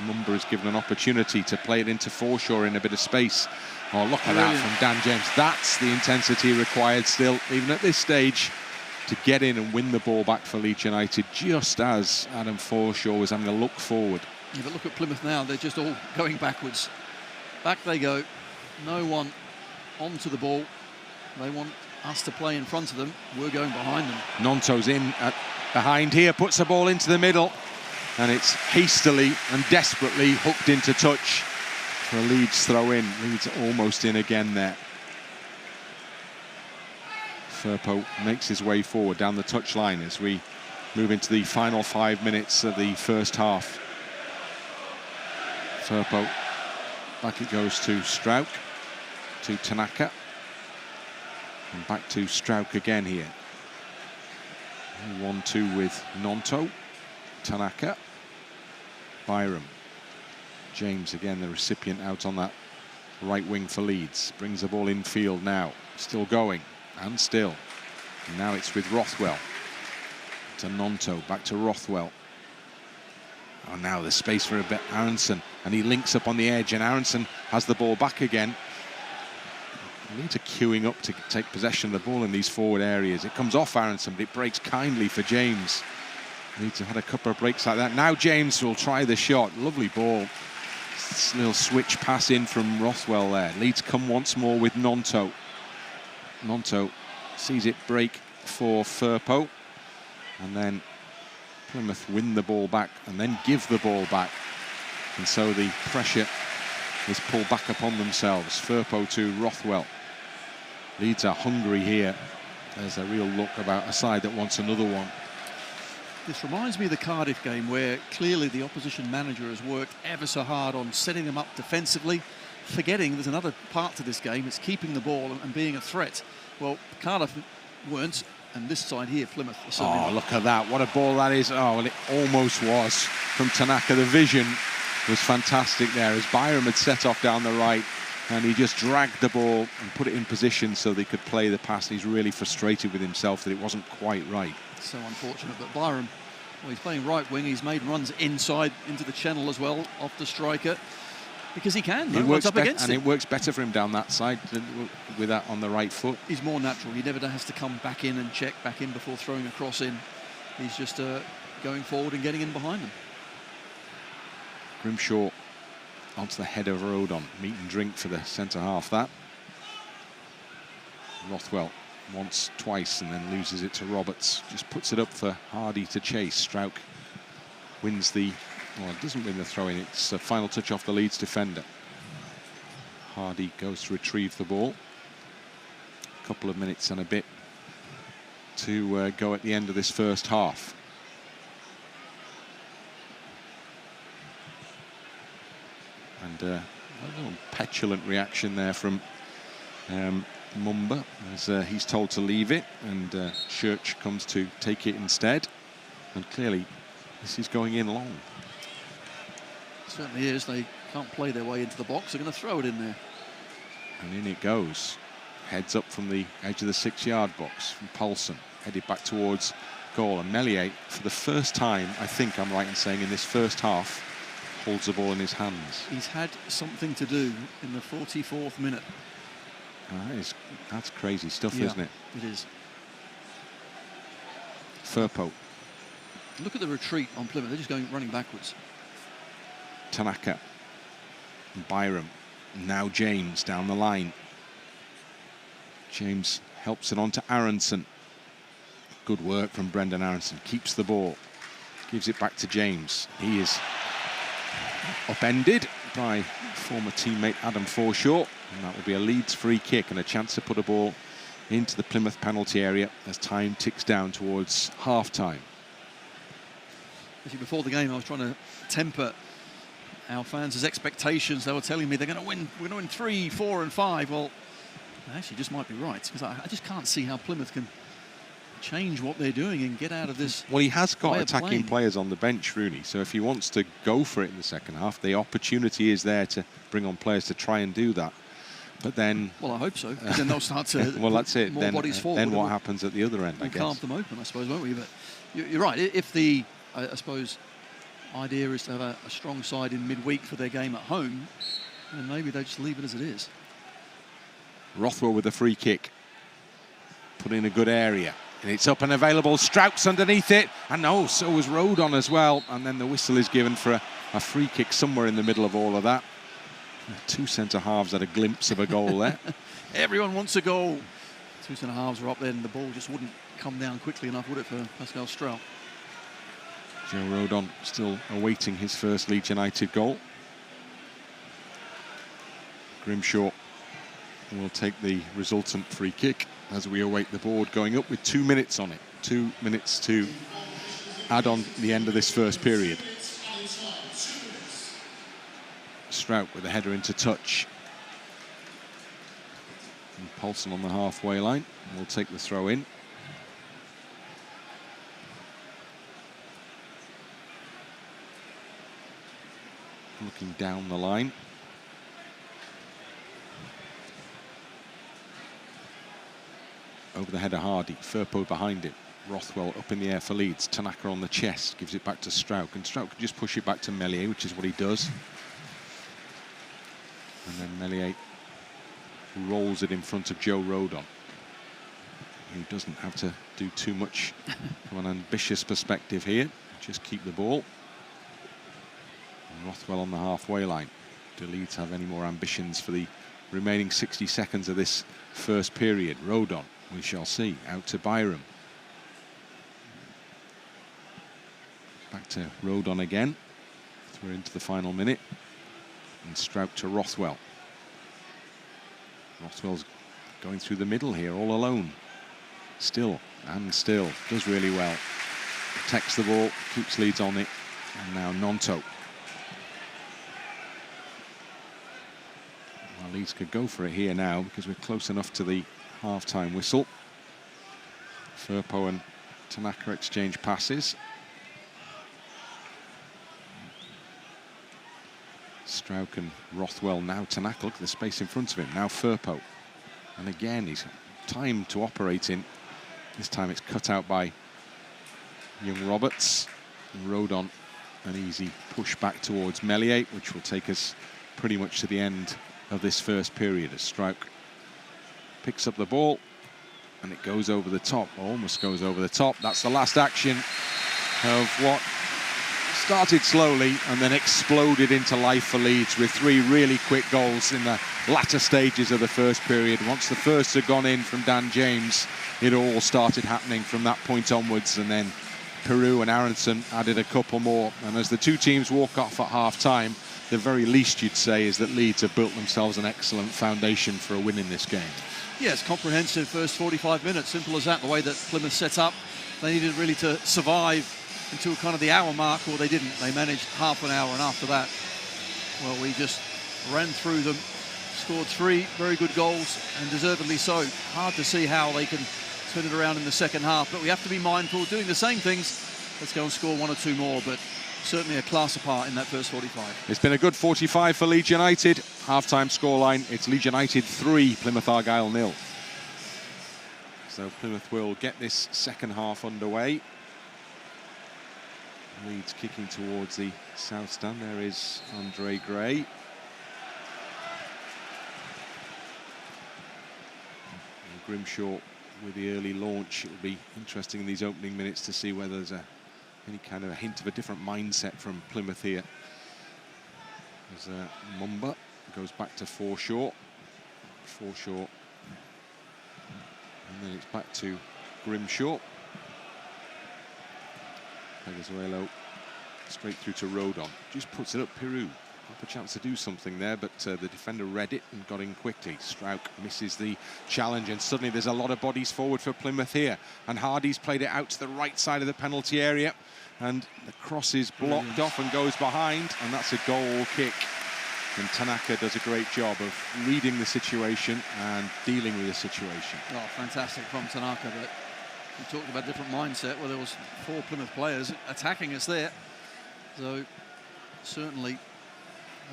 Mumba is given an opportunity to play it into Forshaw in a bit of space. Oh, look at that from Dan James. That's the intensity required still, even at this stage, to get in and win the ball back for Leeds United, just as Adam Forshaw was having a look forward. Yeah, but look at Plymouth now. They're just all going backwards. Back they go. No one onto the ball. They want us to play in front of them. We're going behind them. Gnonto's in behind here, puts the ball into the middle, and it's hastily and desperately hooked into touch for a Leeds throw in. Leeds almost in again there. Firpo makes his way forward down the touchline as we move into the final 5 minutes of the first half. Firpo, back it goes to Struijk, to Tanaka, and back to Struijk again here. 1-2 with Gnonto, Tanaka, Byram. James again, the recipient out on that right wing for Leeds. Brings the ball infield now, still going, and still. And now it's with Rothwell. To Gnonto, back to Rothwell. Oh, now there's space for a bit. Aaronson, and he links up on the edge, and Aaronson has the ball back again. Leeds are queuing up to take possession of the ball in these forward areas. It comes off Aaronson, but it breaks kindly for James. Leeds have had a couple of breaks like that. Now James will try the shot. Lovely ball. Little switch pass in from Rothwell there. Leeds come once more with Gnonto. Gnonto sees it break for Firpo, and then Plymouth win the ball back and then give the ball back. And so the pressure is pulled back upon themselves. Firpo to Rothwell. Leeds are hungry here. There's a real look about a side that wants another one. This reminds me of the Cardiff game, where clearly the opposition manager has worked ever so hard on setting them up defensively, forgetting there's another part to this game. It's keeping the ball and being a threat. Well, Cardiff weren't, and this side here, Plymouth. Oh, look at that. What a ball that is. Oh, well, it almost was from Tanaka. The vision was fantastic there as Byram had set off down the right, and he just dragged the ball and put it in position so they could play the pass. He's really frustrated with himself that it wasn't quite right. So unfortunate, but Byram, well, he's playing right wing. He's made runs inside into the channel as well, off the striker. Because he can. It works up against and him. it works better for him down that side with that on the right foot. He's more natural. He never has to come back in and check back in before throwing a cross in. He's just going forward and getting in behind them. Grimshaw onto the head of Rodon. Meat and drink for the centre half, that. Rothwell once, twice, and then loses it to Roberts. Just puts it up for Hardie to chase. Struijk wins the... Well, it doesn't win the throw-in. It's a final touch off the Leeds defender. Hardie goes to retrieve the ball. A couple of minutes and a bit to go at the end of this first half. And a little petulant reaction there from Mumba as he's told to leave it, and Szucs comes to take it instead. And clearly, this is going in long. It certainly is. They can't play their way into the box. They're going to throw it in there. And in it goes. Heads up from the edge of the 6-yard box from Palsson. Headed back towards goal. And Meslier, for the first time, I think I'm right in saying, in this first half, holds the ball in his hands. He's had something to do in the 44th minute. That's crazy stuff, isn't it? It is. Firpo. Look at the retreat on Plymouth. They're just running backwards. Tanaka. Byram. Now James down the line. James helps it on to Aaronson. Good work from Brendan Aaronson. Keeps the ball. Gives it back to James. He is upended by former teammate Adam Forshaw. And that will be a Leeds free kick and a chance to put a ball into the Plymouth penalty area as time ticks down towards half-time. Actually, before the game, I was trying to temper our fans' expectations. They were telling me they're going to win. We're going to win 3, 4, and 5. Well, they actually just might be right, because I just can't see how Plymouth can change what they're doing and get out of this. Well, he has got attacking playing players on the bench, Rooney. So if he wants to go for it in the second half, the opportunity is there to bring on players to try and do that. But then... Well, I hope so. Then they'll start to well, that's it. More bodies forward. Then what happens at the other end, I guess? We'll carve them open, I suppose, won't we? But you're right. If the, I suppose, idea is to have a strong side in midweek for their game at home, then maybe they just leave it as it is. Rothwell with a free kick. Put in a good area. And it's up and available. Struik's underneath it. And so was Rodon as well. And then the whistle is given for a free kick somewhere in the middle of all of that. Two centre-halves had a glimpse of a goal there. Everyone wants a goal. Two centre-halves were up there and the ball just wouldn't come down quickly enough, would it, for Pascal Struijk? Joe Rodon still awaiting his first Leeds United goal. Grimshaw will take the resultant free kick as we await the board going up with 2 minutes on it. 2 minutes to add on the end of this first period. Struijk with a header into touch. And Palsson on the halfway line will take the throw in. Looking down the line. Over the head of Hardie. Firpo behind it. Rothwell up in the air for Leeds. Tanaka on the chest. Gives it back to Struijk. And Struijk can just push it back to Meslier, which is what he does. And then Meslier rolls it in front of Joe Rodon, who doesn't have to do too much from an ambitious perspective here. Just keep the ball. And Rothwell on the halfway line. Do Leeds have any more ambitions for the remaining 60 seconds of this first period? Rodon, we shall see. Out to Byram. Back to Rodon again. We're into the final minute. And Struijk to Rothwell. Rothwell's going through the middle here, all alone. Still, does really well. Protects the ball, keeps Leeds on it. And now Gnonto. Well, Leeds could go for it here now because we're close enough to the half-time whistle. Firpo and Tanaka exchange passes. Struijk and Rothwell, now Tanaka, look at the space in front of him, now Firpo. And again, he's time to operate in. This time it's cut out by young Roberts. And Rodon, an easy push back towards Meslier, which will take us pretty much to the end of this first period as Struijk picks up the ball and it goes over the top, almost goes over the top. That's the last action of what started slowly and then exploded into life for Leeds with 3 really quick goals in the latter stages of the first period. Once the first had gone in from Dan James, it all started happening from that point onwards, and then Piroe and Aaronson added a couple more. And as the two teams walk off at half-time, the very least you'd say is that Leeds have built themselves an excellent foundation for a win in this game. Yes, comprehensive first 45 minutes, simple as that, the way that Plymouth set up. They needed really to survive until kind of the hour mark, or they didn't. They managed half an hour, and after that, well, we just ran through them, scored 3 very good goals, and deservedly so. Hard to see how they can turn it around in the second half, but we have to be mindful of doing the same things. Let's go and score 1 or 2 more, but certainly a class apart in that first 45. It's been a good 45 for Leeds United. Half-time scoreline, it's Leeds United 3, Plymouth Argyle 0. So Plymouth will get this second half underway. Leeds kicking towards the south stand. There is Andre Gray. And Grimshaw with the early launch. It will be interesting in these opening minutes to see whether there's any kind of a hint of a different mindset from Plymouth here. As Mumba goes back to Forshaw. And then it's back to Grimshaw. Pleguezuelo straight through to Rodon. Just puts it up. Piroe have a chance to do something there, but the defender read it and got in quickly. Struijk misses the challenge, and suddenly there's a lot of bodies forward for Plymouth here. And Hardie's played it out to the right side of the penalty area, and the cross is blocked off and goes behind, and that's a goal kick. And Tanaka does a great job of reading the situation and dealing with the situation. Oh, fantastic from Tanaka, but we talked about a different mindset where there was 4 Plymouth players attacking us there. So certainly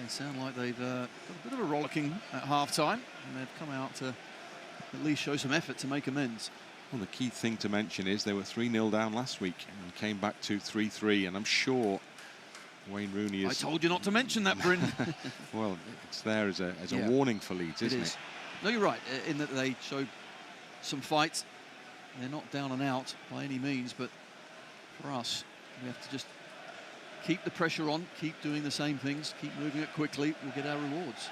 they sound like they've got a bit of a rollicking at half-time, and they've come out to at least show some effort to make amends. Well, the key thing to mention is they were 3-0 down last week and came back to 3-3, and I'm sure Wayne Rooney is... I told you not to mention that, Bryn. Well, it's there as a warning for Leeds, isn't it? No, you're right, in that they showed some fight. They're not down and out by any means, but for us, we have to just keep the pressure on, keep doing the same things, keep moving it quickly, we'll get our rewards.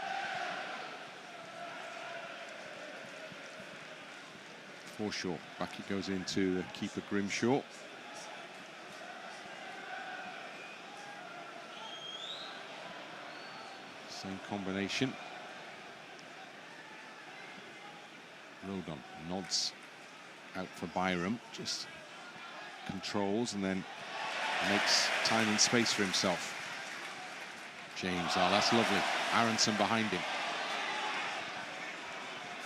Forshaw, back it goes into the keeper Grimshaw. Same combination. Rodon nods out for Byram, just controls and then makes time and space for himself. James, oh, that's lovely. Aaronson behind him.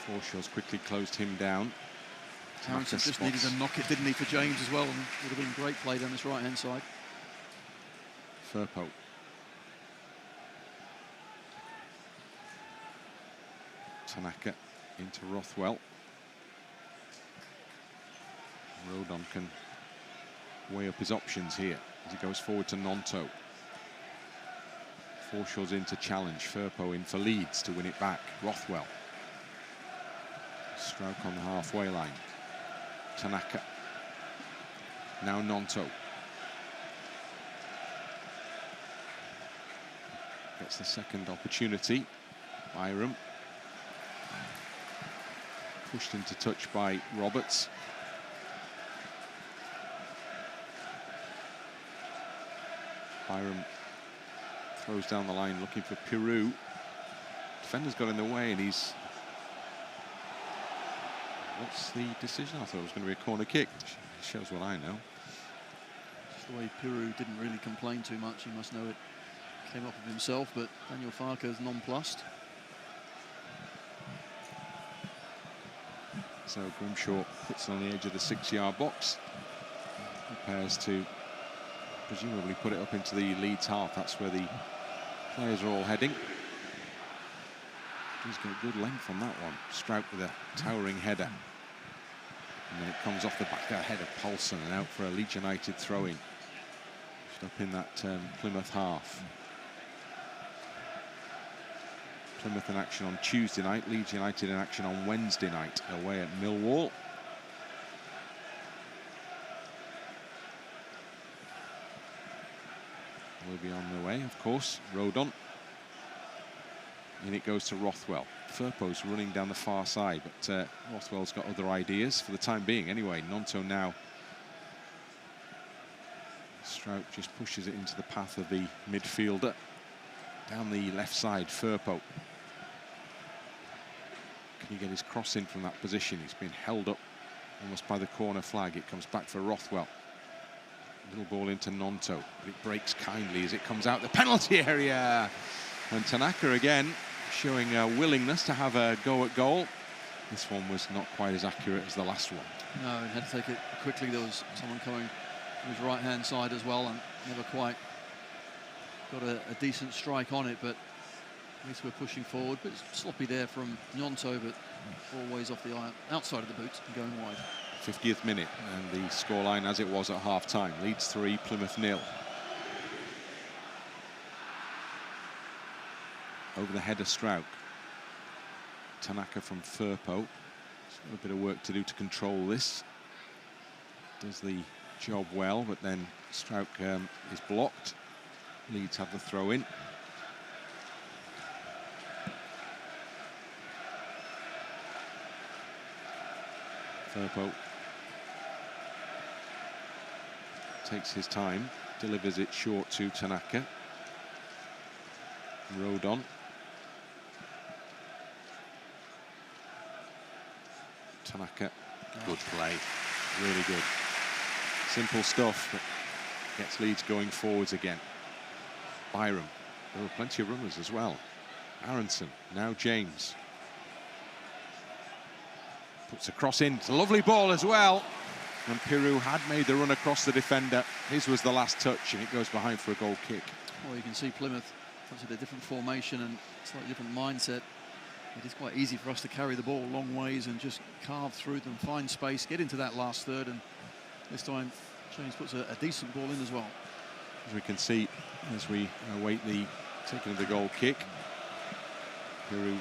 Forshaw's quickly closed him down. Aaronson just needed to knock it, didn't he, for James as well, and would have been great play down this right-hand side. Firpo. Tanaka into Rothwell. Rodon can weigh up his options here as he goes forward to Gnonto. Forshaw's in to challenge. Firpo in for Leeds to win it back. Rothwell. Struijk on the halfway line. Tanaka. Now Gnonto. Gets the second opportunity. Byram. Pushed into touch by Roberts. Byram throws down the line looking for Piroe. Defender's got in the way and he's... What's the decision? I thought it was going to be a corner kick. Shows what I know. Just the way Piroe didn't really complain too much. He must know it came up of himself, but Daniel Farker's nonplussed. So Grimshaw puts it on the edge of the 6-yard box. Prepares to presumably put it up into the Leeds half. That's where the players are all heading. He's got good length on that one. Struijk with a towering header. And then it comes off the back of the head of Palsson and out for a Leeds United throw-in. Just up in that Plymouth half. Plymouth in action on Tuesday night, Leeds United in action on Wednesday night, away at Millwall. Will be on the way, of course. Rodon. And it goes to Rothwell. Firpo's running down the far side, but Rothwell's got other ideas for the time being. Anyway, Gnonto now. Struijk just pushes it into the path of the midfielder. Down the left side, Firpo. Can he get his cross in from that position? He's been held up almost by the corner flag. It comes back for Rothwell. Little ball into Gnonto, but it breaks kindly as it comes out the penalty area. And Tanaka again showing a willingness to have a go at goal. This one was not quite as accurate as the last one. No, he had to take it quickly. There was someone coming from his right-hand side as well, and never quite got a decent strike on it, but at least we're pushing forward. But it's sloppy there from Gnonto, but always off the outside of the boot and going wide. 50th minute, and the scoreline as it was at half-time. Leeds 3, Plymouth 0. Over the head of Struijk. Tanaka from Firpo. Still a bit of work to do to control this. Does the job well, but then Struijk is blocked. Leeds have the throw in. Firpo takes his time, delivers it short to Tanaka. Rodon. Tanaka, good play, really good. Simple stuff, but gets Leeds going forwards again. Byram, there were plenty of runners as well. Aaronson, now James. Puts a cross in, it's a lovely ball as well. And Piroe had made the run across the defender. His was the last touch, and it goes behind for a goal kick. Well, you can see Plymouth, obviously a different formation and slightly different mindset. It is quite easy for us to carry the ball long ways and just carve through them, find space, get into that last third, and this time James puts a decent ball in as well. As we can see, as we await the taking of the goal kick, Piroe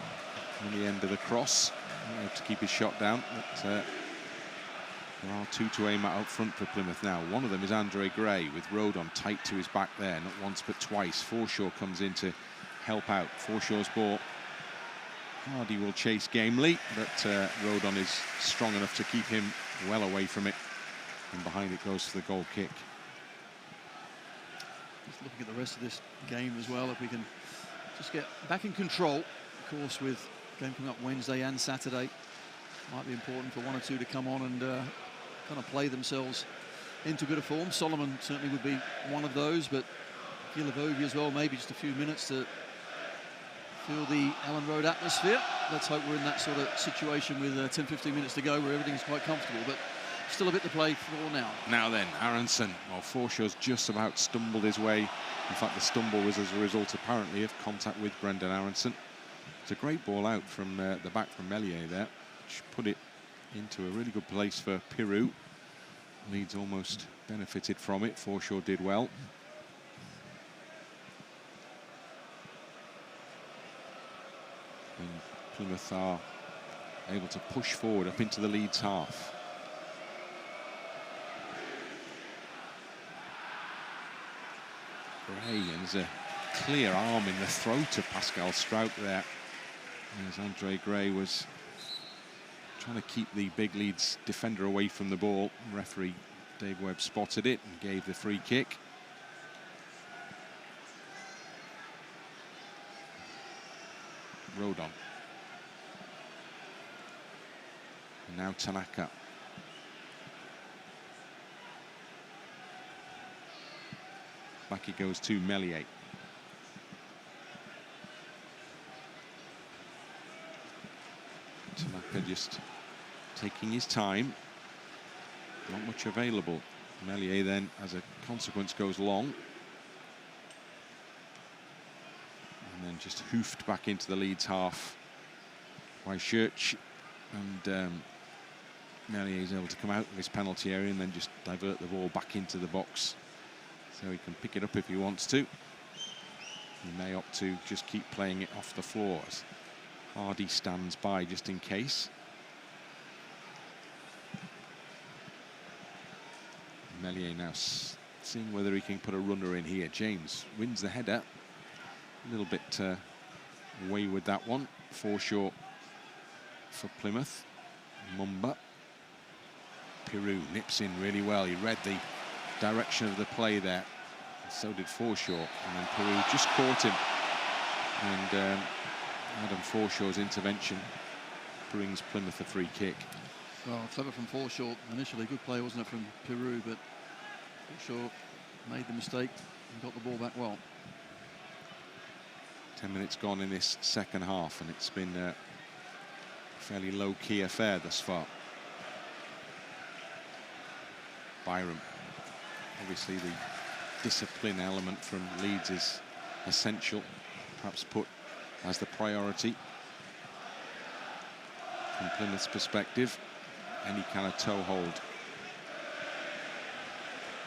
on the end of the cross, to keep his shot down. But, there are two to aim at up front for Plymouth now. One of them is Andre Gray, with Rodon tight to his back there, not once but twice. Forshaw comes in to help out. Forshaw's ball. Hardie will chase gamely, but Rodon is strong enough to keep him well away from it. And behind it goes for the goal kick. Just looking at the rest of this game as well, if we can just get back in control. Of course, with game coming up Wednesday and Saturday, might be important for one or two to come on and kind of play themselves into a bit of form. Solomon certainly would be one of those, but Guilavogui as well, maybe just a few minutes to feel the Allen Road atmosphere. Let's hope we're in that sort of situation with 10-15 minutes to go where everything's quite comfortable, but still a bit to play for now. Now then, Aaronson. Well, Forshaw's just about stumbled his way. In fact, the stumble was as a result, apparently, of contact with Brendan Aaronson. It's a great ball out from the back from Meslier there, which put it into a really good place for Piroe. Leeds almost benefited from it. Forshaw did well. And Plymouth are able to push forward up into the Leeds half. Gray, and there's a clear arm in the throat of Pascal Struijk there. As Andre Gray was trying to keep the big Leeds defender away from the ball. Referee Dave Webb spotted it and gave the free kick. Rodon. And now Tanaka. Back he goes to Meslier. Tanaka just taking his time. Not much available. Meslier then, as a consequence, goes long. And then just hoofed back into the Leeds half by Szucs. And Meslier is able to come out of his penalty area and then just divert the ball back into the box, so he can pick it up if he wants to. He may opt to just keep playing it off the floors. Hardie stands by just in case. Meslier now seeing whether he can put a runner in here. James wins the header. A little bit away with that one. Forshaw for Plymouth. Mumba. Piroe nips in really well. He read the direction of the play there. So did Forshaw. And then Piroe just caught him. And Adam Forshaw's intervention brings Plymouth a free kick. Well, clever from Forshaw. Initially, good play, wasn't it, from Piroe, but Forshaw made the mistake and got the ball back well. 10 minutes gone in this second half, and it's been a fairly low-key affair thus far. Byram. Obviously, the discipline element from Leeds is essential, perhaps put as the priority. From Plymouth's perspective, any kind of toehold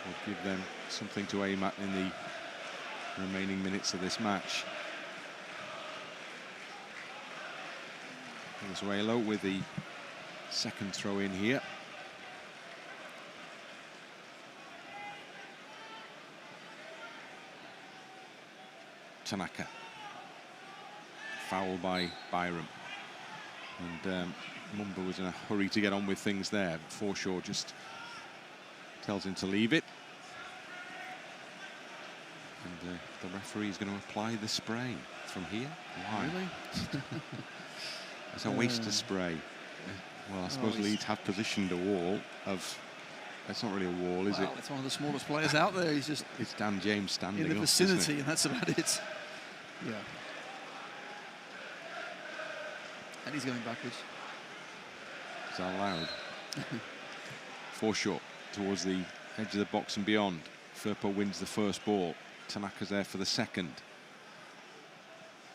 will give them something to aim at in the remaining minutes of this match. Pleguezuelo with the second throw in here. Tanaka. Foul by Byram. And Mumba was in a hurry to get on with things there. Forshaw just tells him to leave it. And the referee is going to apply the spray from here. Why? Really? It's a waste of spray. Well, I suppose Leeds have positioned a wall of... It's not really a wall, is it? It's one of the smallest players out there. He's just... It's Dan James standing in the up, vicinity, and that's about it. Yeah. And he's going backwards. Is that allowed? Forshaw towards the edge of the box and beyond. Firpo wins the first ball. Tanaka's there for the second.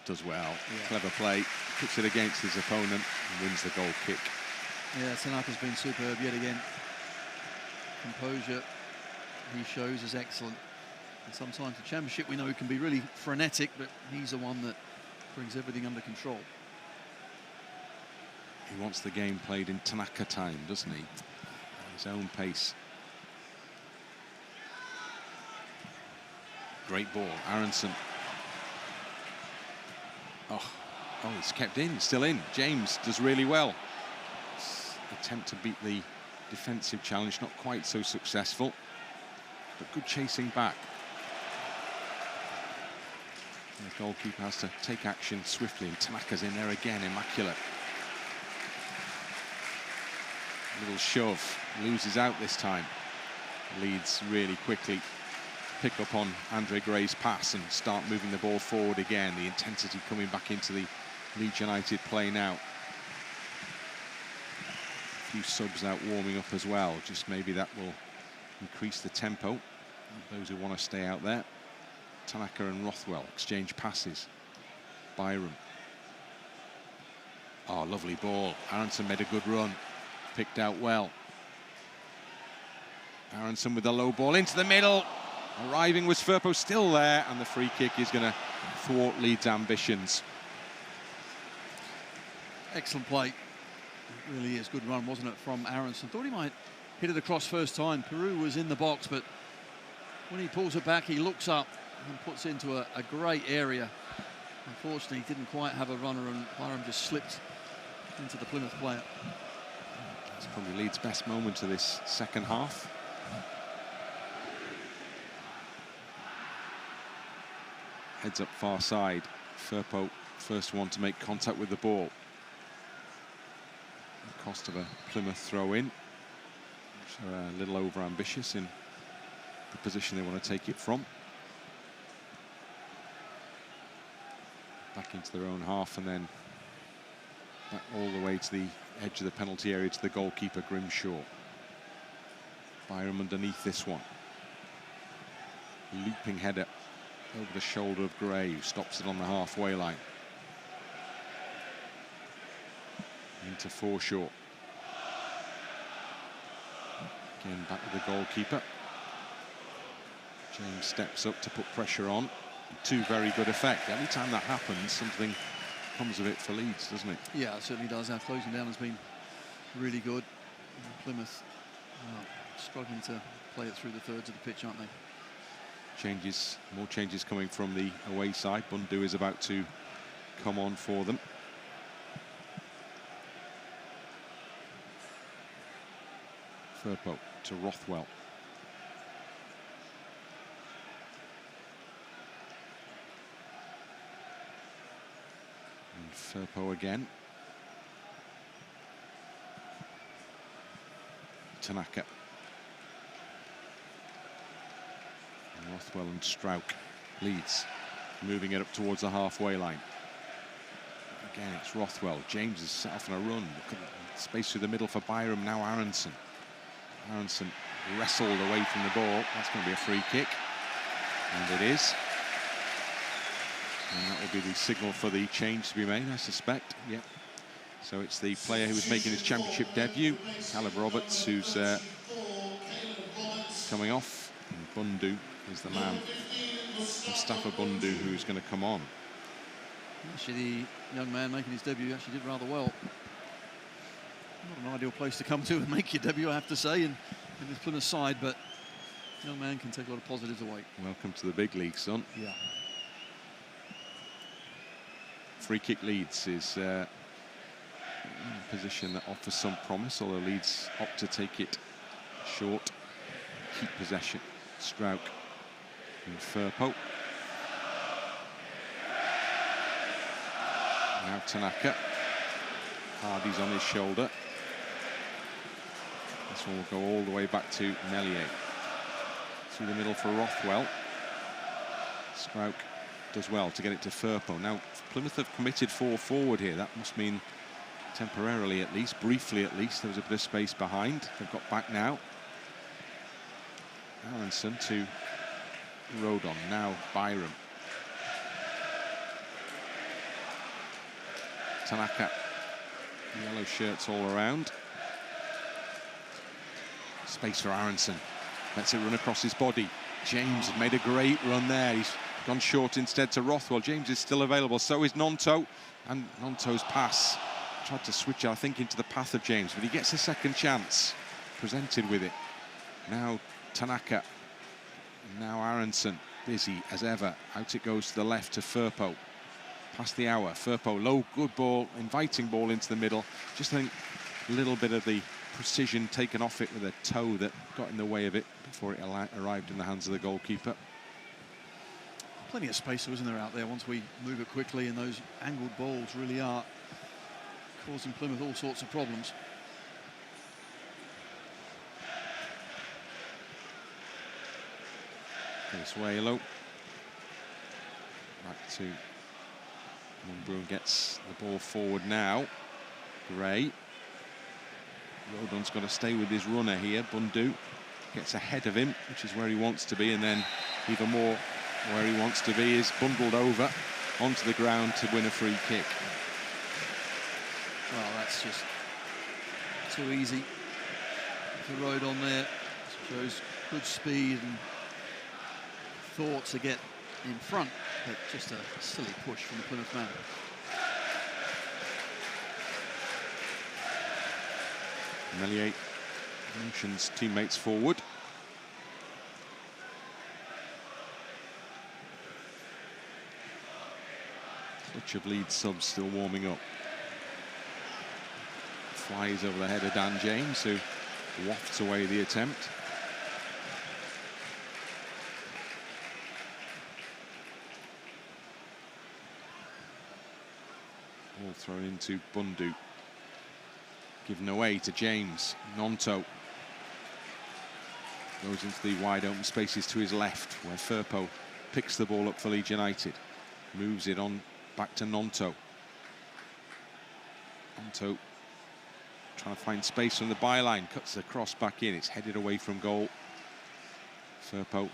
Does well. Yeah. Clever play. Puts it against his opponent and wins the goal kick. Yeah, Tanaka's been superb yet again. Composure he shows is excellent. And sometimes the Championship, we know, he can be really frenetic, but he's the one that brings everything under control. He wants the game played in Tanaka time, doesn't he? At his own pace. Great ball. Aaronson. Oh, it's kept in, still in. James does really well. Attempt to beat the defensive challenge, not quite so successful, but good chasing back. And the goalkeeper has to take action swiftly, and Tanaka's in there again, immaculate. Little shove, loses out this time. Leeds really quickly pick up on Andre Gray's pass and start moving the ball forward again. The intensity coming back into the Leeds United play now. A few subs out warming up as well. Just maybe that will increase the tempo of those who want to stay out there. Tanaka and Rothwell exchange passes. Byram. Oh, lovely ball. Aaronson made a good run. Picked out well. Aaronson with the low ball into the middle. Arriving was Firpo, still there, and the free kick is going to thwart Leeds' ambitions. Excellent play. It really is. Good run, wasn't it, from Aaronson? Thought he might hit it across first time. Piroe was in the box, but when he pulls it back, he looks up and puts it into a great area. Unfortunately, he didn't quite have a runner, and Byram just slipped into the Plymouth player. That's probably Leeds' best moment of this second half. Heads up far side. Firpo, first one to make contact with the ball. The cost of a Plymouth throw-in. So a little over-ambitious in the position they want to take it from. Back into their own half, and then back all the way to the edge of the penalty area to the goalkeeper, Grimshaw. Byram underneath this one. Looping header over the shoulder of Gray, who stops it on the halfway line. Into Forshaw. Again, back with the goalkeeper. James steps up to put pressure on. to very good effect. Every time that happens, something comes of it for Leeds, doesn't it? Yeah, it certainly does. Our closing down has been really good. Plymouth struggling to play it through the thirds of the pitch, aren't they? Changes, more changes coming from the away side. Bundu is about to come on for them. Firpo to Rothwell. And Firpo again. Tanaka. And Rothwell and Struijk. Leeds moving it up towards the halfway line. Again, it's Rothwell. James is set off on a run. Space through the middle for Byram. Now Aaronson. Aaronson wrestled away from the ball. That's going to be a free kick. And it is. And that will be the signal for the change to be made, I suspect. Yep. So it's the player who was making his championship debut, Caleb Roberts, who's coming off. And Bundu is the man, Mustafa Bundu, who's going to come on. Actually, the young man making his debut actually did rather well. Not an ideal place to come to and make your debut, I have to say, in this Plymouth side, but the young man can take a lot of positives away. Welcome to the big league, son. Yeah. Free kick Leeds is a position that offers some promise, although Leeds opt to take it short, keep possession. Struijk and Firpo. Now Tanaka. Hardie's on his shoulder. This one will go all the way back to Meslier. Through the middle for Rothwell. Struijk does well to get it to Firpo. Now, Plymouth have committed 4 forward here. That must mean temporarily at least, briefly at least, there was a bit of space behind. They've got back now. Aaronson to Rodon. Now Byram. Tanaka. Yellow shirts all around. Space for Aaronson. Lets it run across his body. James has made a great run there. He's gone short instead to Rothwell. James is still available. So is Gnonto. And Gnonto's pass tried to switch, I think, into the path of James, but he gets a second chance. Presented with it. Now Tanaka. Now Aaronson. Busy as ever. Out it goes to the left to Firpo. Past the hour. Firpo, low, good ball, inviting ball into the middle. Just I think a little bit of the precision taken off it with a toe that got in the way of it before it arrived in the hands of the goalkeeper. Plenty of space, isn't there, out there once we move it quickly, and those angled balls really are causing Plymouth all sorts of problems. Pleguezuelo. Back to Mumba, gets the ball forward now. Gray. Rodon's got to stay with his runner here. Bundu gets ahead of him, which is where he wants to be, and then even more where he wants to be is bundled over onto the ground to win a free kick. Well, that's just too easy for Rodon there. Shows good speed and thought to get in front, but just a silly push from the Plymouth man. Meslier motions teammates forward. Clutch of Leeds subs still warming up. Flies over the head of Dan James, who wafts away the attempt. Ball thrown into Bundu. Given away to James. Gnonto goes into the wide open spaces to his left, where Firpo picks the ball up for Leeds United. Moves it on back to Gnonto. Gnonto trying to find space from the byline. Cuts the cross back in. It's headed away from goal. Firpo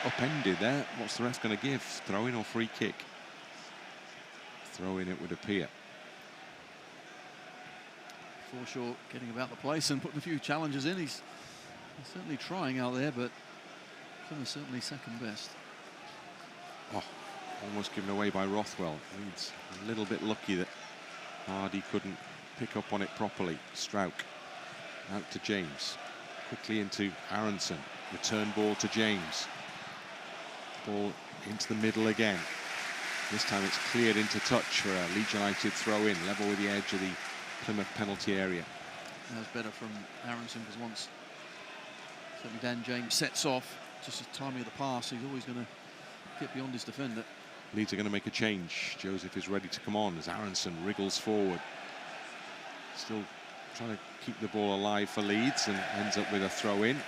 upended there. What's the ref going to give? Throw-in or free kick? Throw-in, it would appear. Forshaw getting about the place and putting a few challenges in. He's certainly trying out there, but Plymouth certainly second best. Oh, almost given away by Rothwell. Leeds a little bit lucky that Hardie couldn't pick up on it properly. Struijk out to James. Quickly into Aaronson. Return ball to James. Ball into the middle again. This time it's cleared into touch for a Leeds United throw-in, level with the edge of the Plymouth penalty area. That was better from Aaronson, because once certainly Dan James sets off, just the timing of the pass, he's always going to get beyond his defender. Leeds are going to make a change. Joseph is ready to come on as Aaronson wriggles forward. Still trying to keep the ball alive for Leeds and ends up with a throw-in.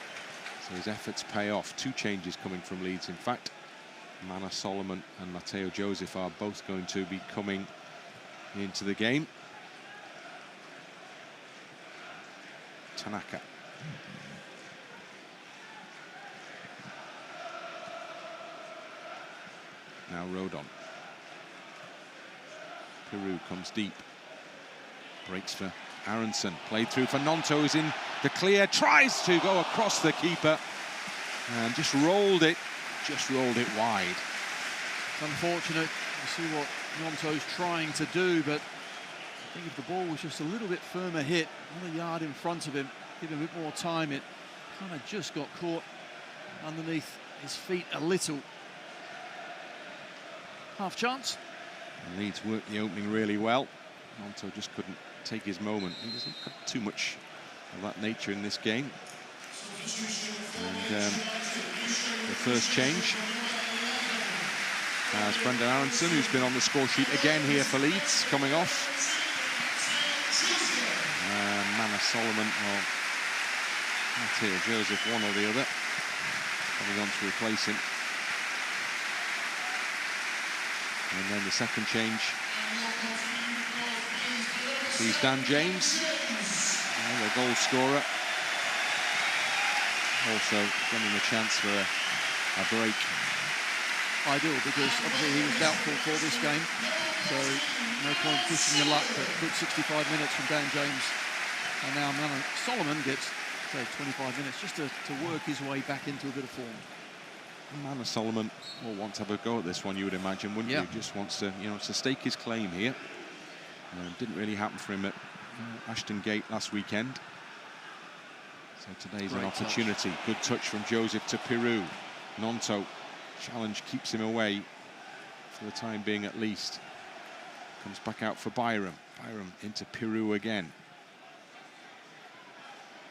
So his efforts pay off. 2 changes coming from Leeds, in fact. Mana Solomon and Matteo Joseph are both going to be coming into the game. Tanaka. Now Rodon. Piroe comes deep. Breaks for Aaronson. Played through for Gnonto, who's in the clear. Tries to go across the keeper. And just rolled it wide. It's unfortunate. You see what Gnonto's trying to do, but I think if the ball was just a little bit firmer hit, another yard in front of him, give him a bit more time, it kind of just got caught underneath his feet a little. Half chance. And Leeds worked the opening really well. Gnonto just couldn't take his moment. He doesn't have too much of that nature in this game. And the first change as Brendan Aaronson, who's been on the score sheet again here for Leeds, coming off. Mana Solomon or Matteo Joseph, one or the other, coming on to replace him. And then the second change sees Dan James, the goal scorer, also getting a chance for a break. Ideal, because obviously he was doubtful for this game, so no point pushing your luck, but good 65 minutes from Dan James. And now Mana Solomon gets, say, 25 minutes just to work his way back into a bit of form. Mana Solomon will want to have a go at this one, you would imagine, wouldn't you? Just wants to, to stake his claim here. Didn't really happen for him at Ashton Gate last weekend. So today's an opportunity. Good touch from Joseph to Piroe. Gnonto, challenge keeps him away for the time being at least. Comes back out for Byram. Byram into Piroe again.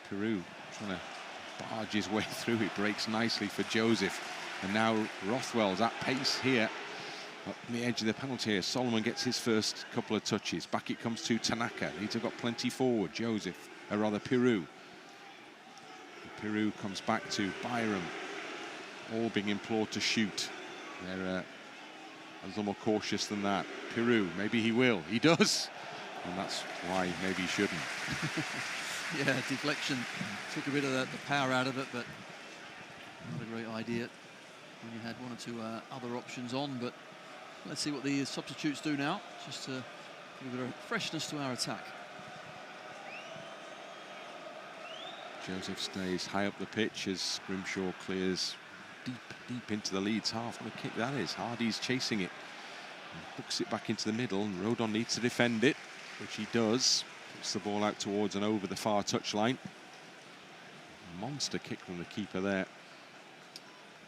Piroe trying to barge his way through. It breaks nicely for Joseph. And now Rothwell's at pace here. Up on the edge of the penalty here. Solomon gets his first couple of touches. Back it comes to Tanaka. Leeds have got plenty forward. Joseph, or rather Piroe. Piroe comes back to Byram. All being implored to shoot. They're a little more cautious than that. Piroe, maybe he will. He does. And that's why maybe he shouldn't. Yeah, deflection. Took a bit of the power out of it, but not a great idea when you had one or two other options on. But let's see what the substitutes do now, just to give a bit of freshness to our attack. Joseph stays high up the pitch as Grimshaw clears deep into the Leeds half. What a kick that is. Hardie's chasing it. And hooks it back into the middle, and Rodon needs to defend it, which he does. Puts the ball out towards and over the far touchline. Monster kick from the keeper there.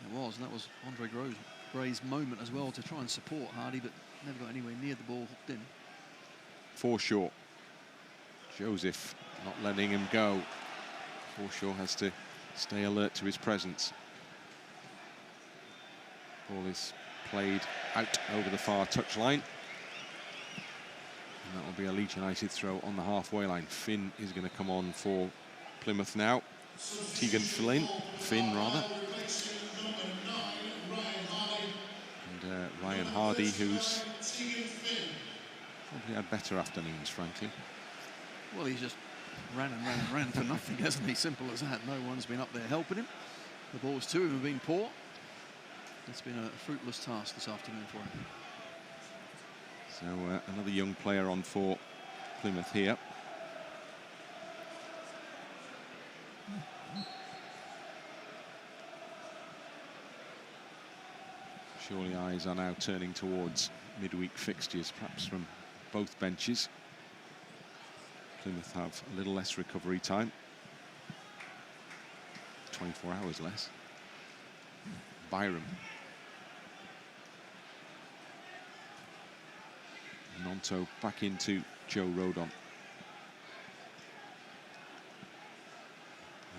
It was, and that was Andre Gray's moment as well to try and support Hardie, but never got anywhere near the ball hooked in. Forshaw. Joseph not letting him go. Forshaw has to stay alert to his presence. Ball is played out over the far touchline. And that will be a Leeds United throw on the halfway line. Finn is going to come on for Plymouth now. Tegan Finn rather. And Ryan Hardie, who's probably had better afternoons, frankly. Well, he's just ran for nothing, hasn't he? Simple as that. No one's been up there helping him. The balls to him have been poor. It's been a fruitless task this afternoon for him. So another young player on for Plymouth here. Surely eyes are now turning towards midweek fixtures, perhaps from both benches. Plymouth have a little less recovery time. 24 hours less. Byram. Gnonto back into Joe Rodon.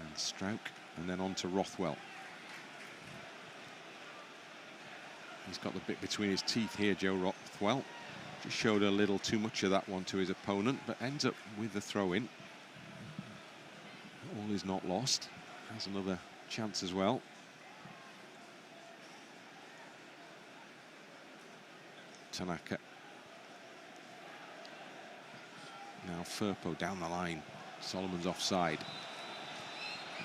And Struijk, and then on to Rothwell. He's got the bit between his teeth here, Joe Rothwell. Just showed a little too much of that one to his opponent, but ends up with the throw-in. All is not lost. Has another chance as well. Tanaka. Now Firpo down the line. Solomon's offside.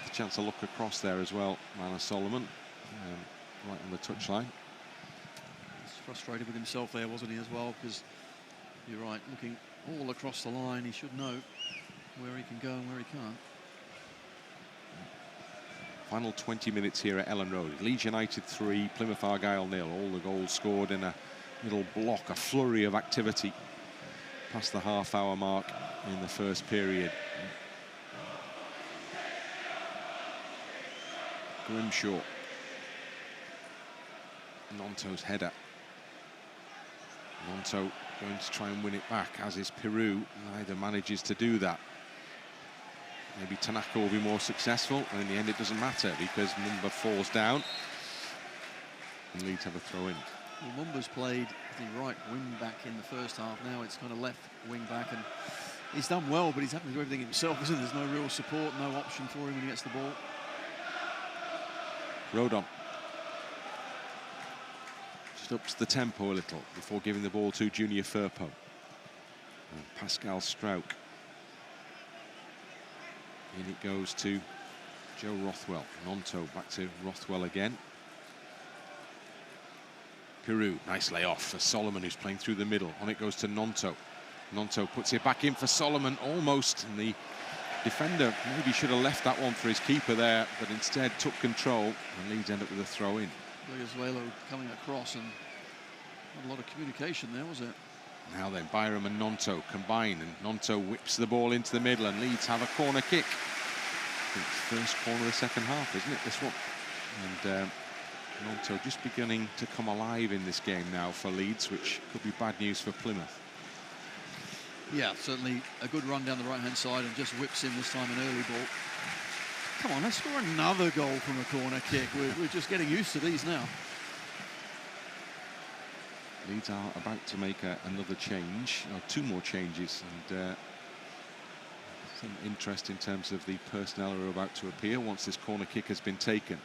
The chance to look across there as well, Manor Solomon, right on the touchline. He's frustrated with himself there, wasn't he, as well? Because you're right, looking all across the line, he should know where he can go and where he can't. Final 20 minutes here at Ellen Road. Leeds United 3, Plymouth Argyle 0. All the goals scored in a little block, a flurry of activity past the half-hour mark in the first period. Grimshaw. Gnonto's header. Gnonto going to try and win it back, as is Piroe. Neither manages to do that. Maybe Tanaka will be more successful, and in the end it doesn't matter because Mumba falls down and Leeds have a throw-in. Well, Mumba's played the right wing back in the first half. Now it's kind of left wing back, and he's done well, but he's having to do everything himself, isn't there? There's no real support, no option for him when he gets the ball. Rodon just ups the tempo a little before giving the ball to Junior Firpo. And Pascal Struijk. In it goes to Joe Rothwell. Gnonto back to Rothwell again. Piroe, nice layoff for Solomon, who's playing through the middle. On it goes to Gnonto. Gnonto puts it back in for Solomon, almost. And the defender maybe should have left that one for his keeper there, but instead took control, and Leeds end up with a throw-in. Pleguezuelo coming across, and not a lot of communication there, was it? Now then, Byram and Gnonto combine, and Gnonto whips the ball into the middle, and Leeds have a corner kick. I think it's the first corner of the second half, isn't it, this one? And Gnonto just beginning to come alive in this game now for Leeds, which could be bad news for Plymouth. Yeah, certainly a good run down the right-hand side, and just whips in this time an early ball. Come on, let's score another goal from a corner kick. We're just getting used to these now. Leeds are about to make another change, or two more changes, and some interest in terms of the personnel who are about to appear once this corner kick has been taken.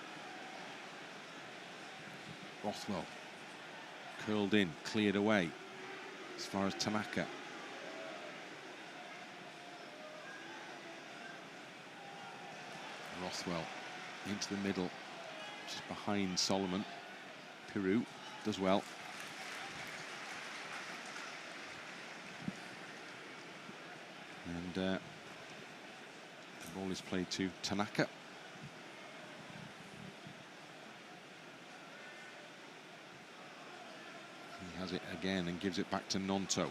Rothwell curled in, cleared away as far as Tanaka. Rothwell into the middle, just behind Solomon. Piroe does well. And the ball is played to Tanaka. He has it again and gives it back to Gnonto.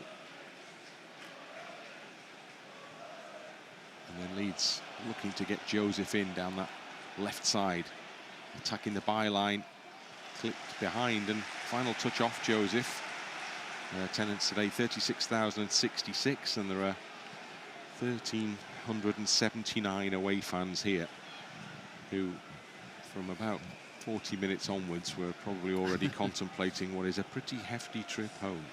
And then Leeds looking to get Joseph in down that left side. Attacking the byline. Clipped behind, and final touch off Joseph. Attendance today 36,066, and there are 1,379 away fans here who, from about 40 minutes onwards, were probably already contemplating what is a pretty hefty trip home.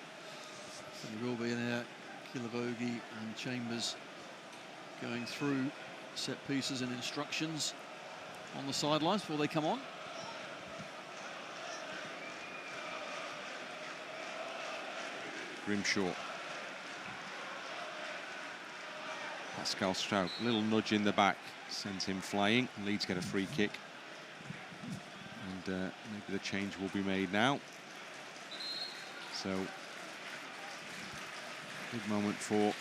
So there will be in there Guilavogui and Chambers going through set pieces and instructions on the sidelines before they come on. Grimshaw. Pascal Struijk, a little nudge in the back, sends him flying, and Leeds get a free kick. And maybe the change will be made now. So, big moment for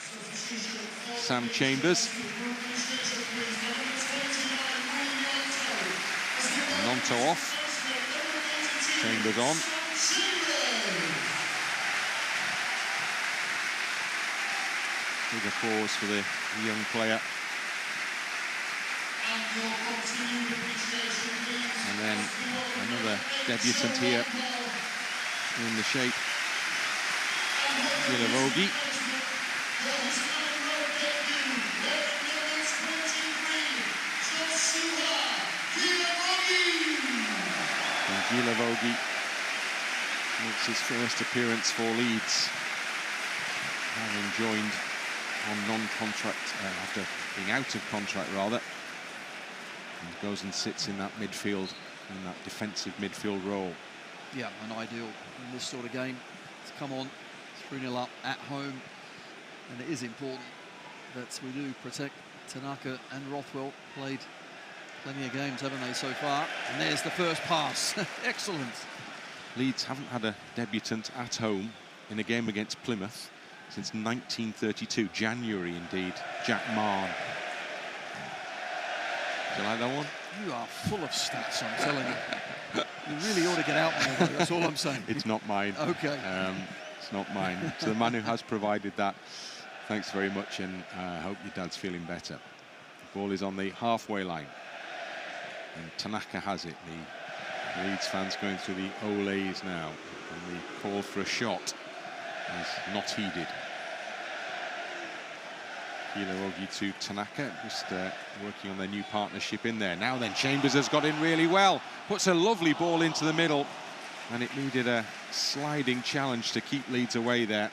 Sam Chambers. Gnonto off. Chambers on. Big applause for the young player. And then another debutant here in the shape, Guilavogui. And Guilavogui makes his first appearance for Leeds, having joined on non-contract, after being out of contract rather, and goes and sits in that midfield, in that defensive midfield role. Yeah, an ideal in this sort of game. It's come on 3-0 up at home, and it is important that we do protect Tanaka and Rothwell. Played plenty of games, haven't they, so far? And there's the first pass. Excellent. Leeds haven't had a debutant at home in a game against Plymouth since 1932, January indeed. Jack Marn. Do you like that one? You are full of stats, I'm telling you. You really ought to get out more, though. That's all I'm saying. It's not mine. Okay. It's not mine. To the man who has provided that, thanks very much, and I hope your dad's feeling better. The ball is on the halfway line, and Tanaka has it. The Leeds fans going through the olays now, and the call for a shot is not heeded. Guilavogui to Tanaka, just working on their new partnership in there. Now then, Chambers has got in really well, puts a lovely ball into the middle, and it needed a sliding challenge to keep Leeds away there.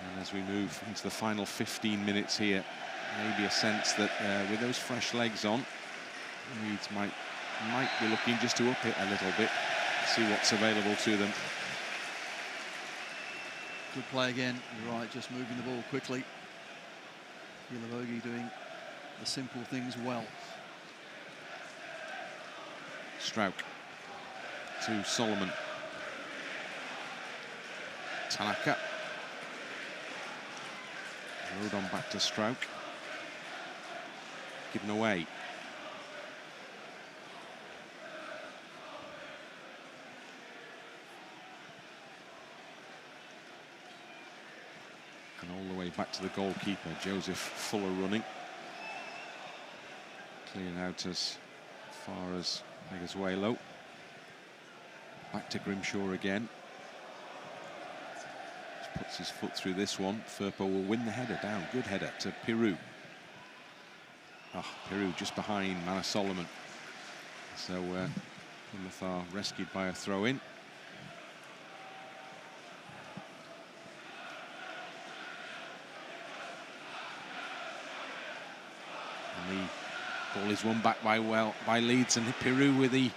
And as we move into the final 15 minutes here, maybe a sense that with those fresh legs on, Leeds might be looking just to up it a little bit, see what's available to them. Good play again. You're right, just moving the ball quickly. Guilavogui doing the simple things well. Struijk to Solomon. Tanaka. Rodon back to Struijk. Given away. And all the way back to the goalkeeper, Joseph Fuller running. Cleared out as far as Pleguezuelo. Back to Grimshaw again. Just puts his foot through this one. Firpo will win the header down. Good header to Piroe. Piroe just behind Manor Solomon. So Plymouth are rescued by a throw-in. And the ball is won back by Leeds, and Piroe with the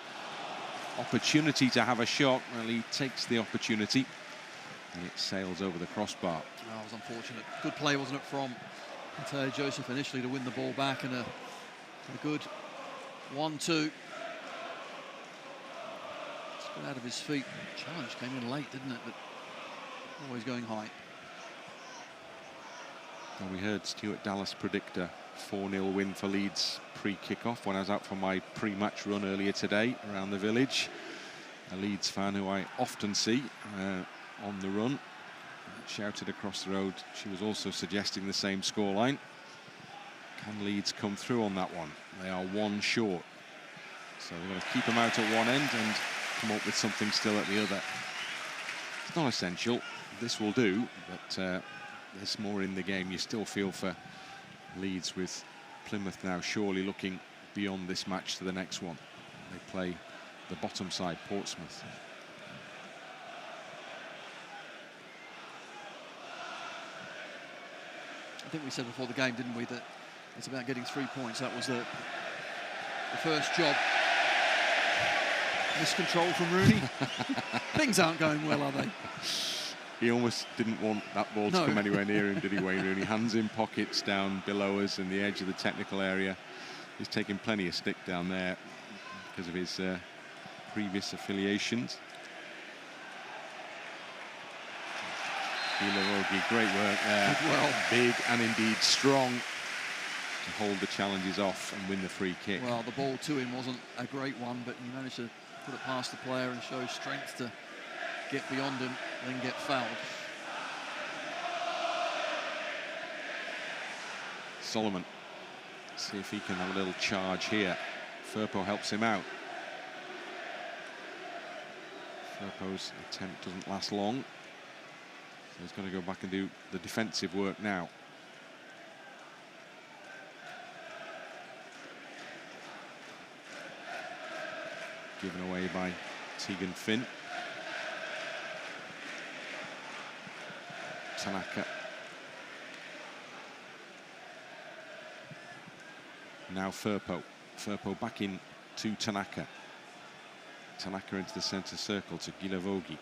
opportunity to have a shot. Well, he takes the opportunity, and it sails over the crossbar. Oh, it was unfortunate. Good play, wasn't it, from Joseph initially to win the ball back, and a good 1-2. Just got out of his feet. Challenge came in late, didn't it? But always going high. Well, we heard Stuart Dallas predict a 4-0 win for Leeds pre-kickoff when I was out for my pre-match run earlier today around the village. A Leeds fan who I often see on the run shouted across the road. She was also suggesting the same scoreline. Can Leeds come through on that one? They are one short, so they're going to keep them out at one end and come up with something still at the other. It's not essential. This will do, but there's more in the game. You still feel for Leeds, with Plymouth now surely looking beyond this match to the next one. They play the bottom side, Portsmouth. I think we said before the game, didn't we, that it's about getting 3 points. That was the first job. Miscontrol from Rooney. Things aren't going well, are they? He almost didn't want that ball to come anywhere near him, did he, Wayne Rooney? Hands in pockets down below us in the edge of the technical area. He's taking plenty of stick down there because of his previous affiliations. Guilavogui, great work there. Well, big and indeed strong. to hold the challenges off and win the free kick. Well, the ball to him wasn't a great one, but he managed to put it past the player and show strength to get beyond him, then get fouled. Solomon, see if he can have a little charge here. Firpo helps him out. Firpo's attempt doesn't last long, so he's going to go back and do the defensive work now. Given away by Tegan Finn. Tanaka. Now Firpo. Firpo back in to Tanaka. Tanaka into the centre circle to Guilavogui.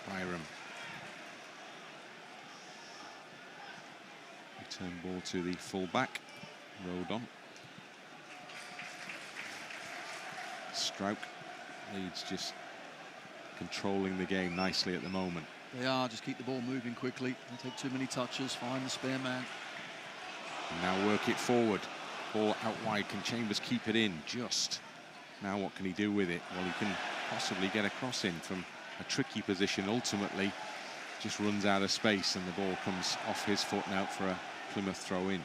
Byram. Return ball to the full-back, Rodon. Struijk. Leeds just controlling the game nicely at the moment. They are, just keep the ball moving quickly. Don't take too many touches, find the spare man. And now work it forward. Ball out wide, can Chambers keep it in? Just. Now what can he do with it? Well, he can possibly get a cross in from a tricky position. Ultimately, just runs out of space and the ball comes off his foot and out for a Plymouth throw-in.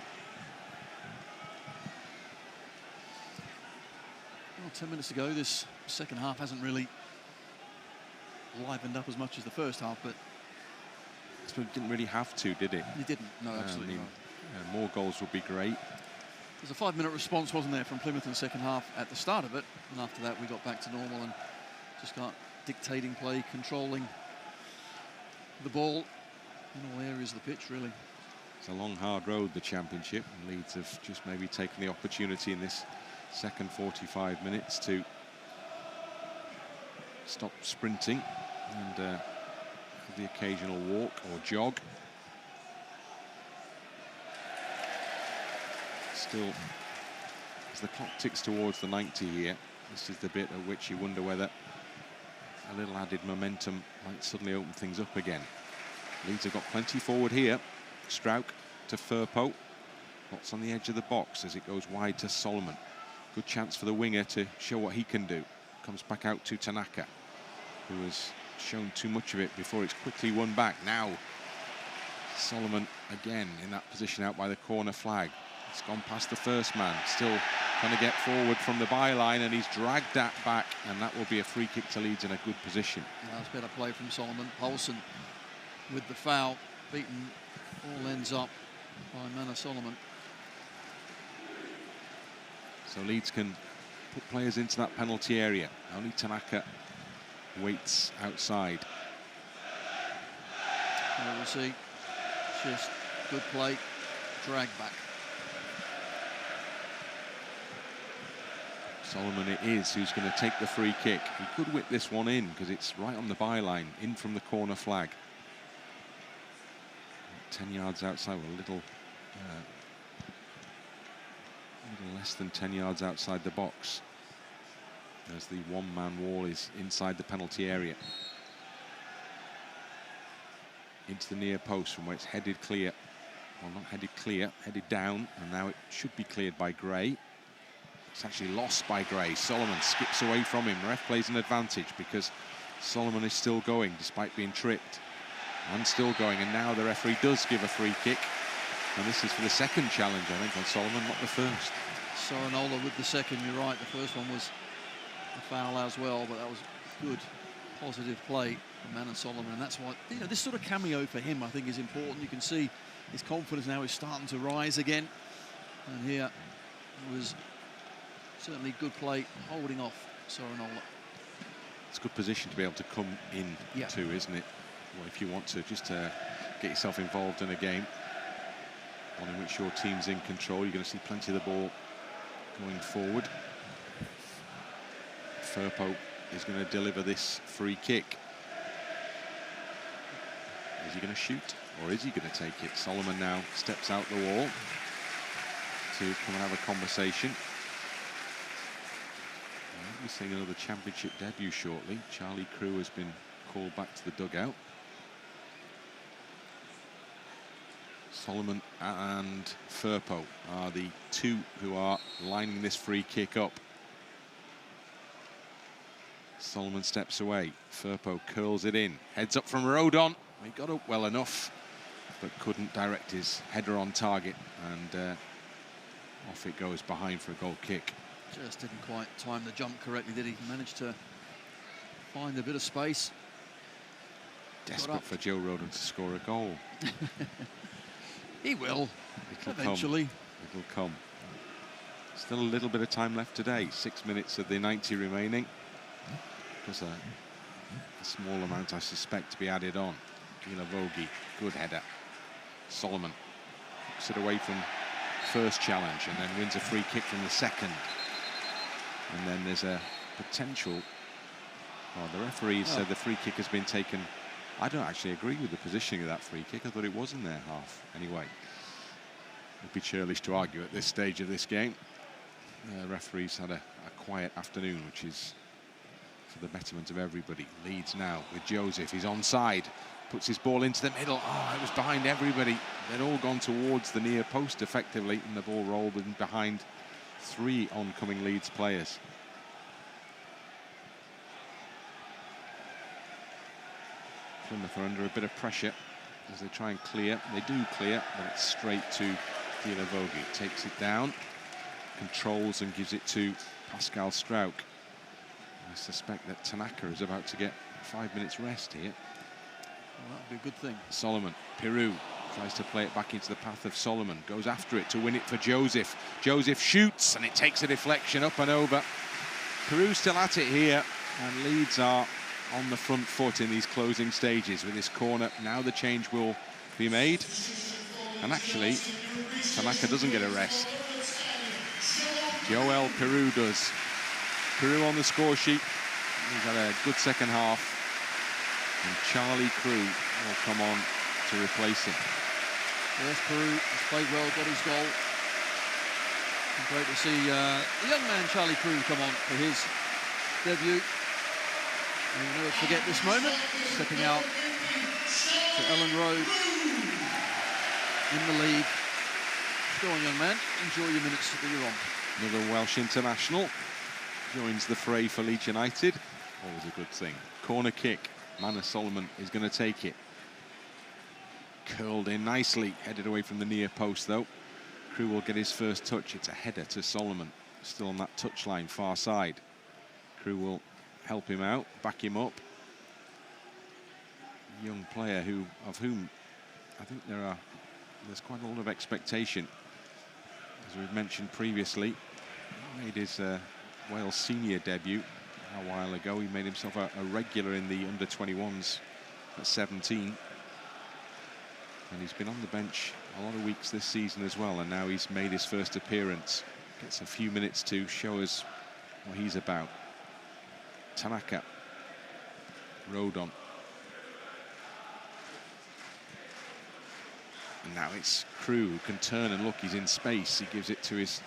Well, 10 minutes ago, this second half hasn't really livened up as much as the first half, but It didn't really have to, did it? he didn't. No, absolutely not. More goals would be great. There's a 5-minute response, wasn't there, from Plymouth in the second half at the start of it, and after that we got back to normal and just got dictating play, controlling the ball in all areas of the pitch, really. It's a long, hard road, the Championship, and Leeds have just maybe taken the opportunity in this second 45 minutes to stop sprinting and have the occasional walk or jog. Still, as the clock ticks towards the 90 here, this is the bit at which you wonder whether a little added momentum might suddenly open things up again. Leeds have got plenty forward here. Struijk to Firpo. Lots on the edge of the box as it goes wide to Solomon. Good chance for the winger to show what he can do. Comes back out to Tanaka, who has shown too much of it before it's quickly won back. Now Solomon again in that position out by the corner flag. It's gone past the first man, still trying to get forward from the byline, and he's dragged that back, and that will be a free kick to Leeds in a good position. That's better play from Solomon. Palsson with the foul, beaten all ends up by Solomon. So Leeds can put players into that penalty area. Only Tanaka waits outside. And we'll see, just good play, drag back. Solomon it is who's going to take the free kick. He could whip this one in because it's right on the byline, in from the corner flag. 10 yards outside, a little less than 10 yards outside the box, as the one-man wall is inside the penalty area. Into the near post from where it's headed clear. Well, not headed clear, headed down, and now it should be cleared by Gray. It's actually lost by Gray. Solomon skips away from him. Ref plays an advantage because Solomon is still going despite being tripped. And still going, and now the referee does give a free kick. And this is for the second challenge, I think, on Solomon, not the first. Sorinola with the second, you're right. The first one was a foul as well, but that was good, positive play from Solomon. And that's why, you know, this sort of cameo for him, I think, is important. You can see his confidence now is starting to rise again. And here was certainly good play, holding off Sorinola. It's a good position to be able to come in to, isn't it? Well, if you want to, just to get yourself involved in a game, one in which your team's in control. You're going to see plenty of the ball going forward. Firpo is going to deliver this free kick. Is he going to shoot, or is he going to take it? Solomon now steps out the wall to come and have a conversation. We'll be seeing another Championship debut shortly. Charlie Crew has been called back to the dugout. Solomon and Firpo are the two who are lining this free kick up. Solomon steps away. Firpo curls it in. Heads up from Rodon. He got up well enough, but couldn't direct his header on target. And off it goes behind for a goal kick. Just didn't quite time the jump correctly, did he? Managed to find a bit of space. Desperate for Joe Rodon to score a goal. He will, It'll eventually. It'll come. Still a little bit of time left today. 6 minutes of the 90 remaining. Just a small amount, I suspect, to be added on. Guilavogui, good header. Solomon hooks it away from first challenge and then wins a free kick from the second. And then there's a potential. Oh, the referee said the free kick has been taken. I don't actually agree with the positioning of that free kick. I thought it was in their half. Anyway, it'd be churlish to argue at this stage of this game. The referee's had a quiet afternoon, which is for the betterment of everybody. Leeds now with Joseph. He's onside. Puts his ball into the middle. Oh, it was behind everybody. They'd all gone towards the near post effectively, and the ball rolled in behind three oncoming Leeds players. Plymouth are under a bit of pressure as they try and clear. They do clear, but it's straight to Guilavogui. Takes it down, controls and gives it to Pascal Struijk. I suspect that Tanaka is about to get 5 minutes rest here. Well, that'd be a good thing. Solomon, Piroe tries to play it back into the path of Solomon. Goes after it to win it for Joseph. Joseph shoots and it takes a deflection up and over. Piroe still at it here, and Leeds are on the front foot in these closing stages with this corner. Now the change will be made. And actually, Tanaka doesn't get a rest. Joel Piroe does. Piroe on the score sheet. He's had a good second half. And Charlie Crew will come on to replace him. Yes, Piroe has played well, got his goal. And great to see the young man Charlie Crew come on for his debut. And we'll never forget this moment, stepping out to Ellen Road in the lead. Go on, young man, enjoy your minutes that you're on. Another Welsh international joins the fray for Leeds United. Always a good thing. Corner kick. Manor Solomon is going to take it. Curled in nicely, headed away from the near post though. Crew will get his first touch. It's a header to Solomon, still on that touchline far side. Crew will help him out, back him up. Young player of whom I think there's quite a lot of expectation. As we've mentioned previously, he made his Wales senior debut a while ago. He made himself a regular in the under-21s at 17. And he's been on the bench a lot of weeks this season as well, and now he's made his first appearance. Gets a few minutes to show us what he's about. Tanaka, Rodon. And now it's Crew who can turn and look, he's in space. He gives it to his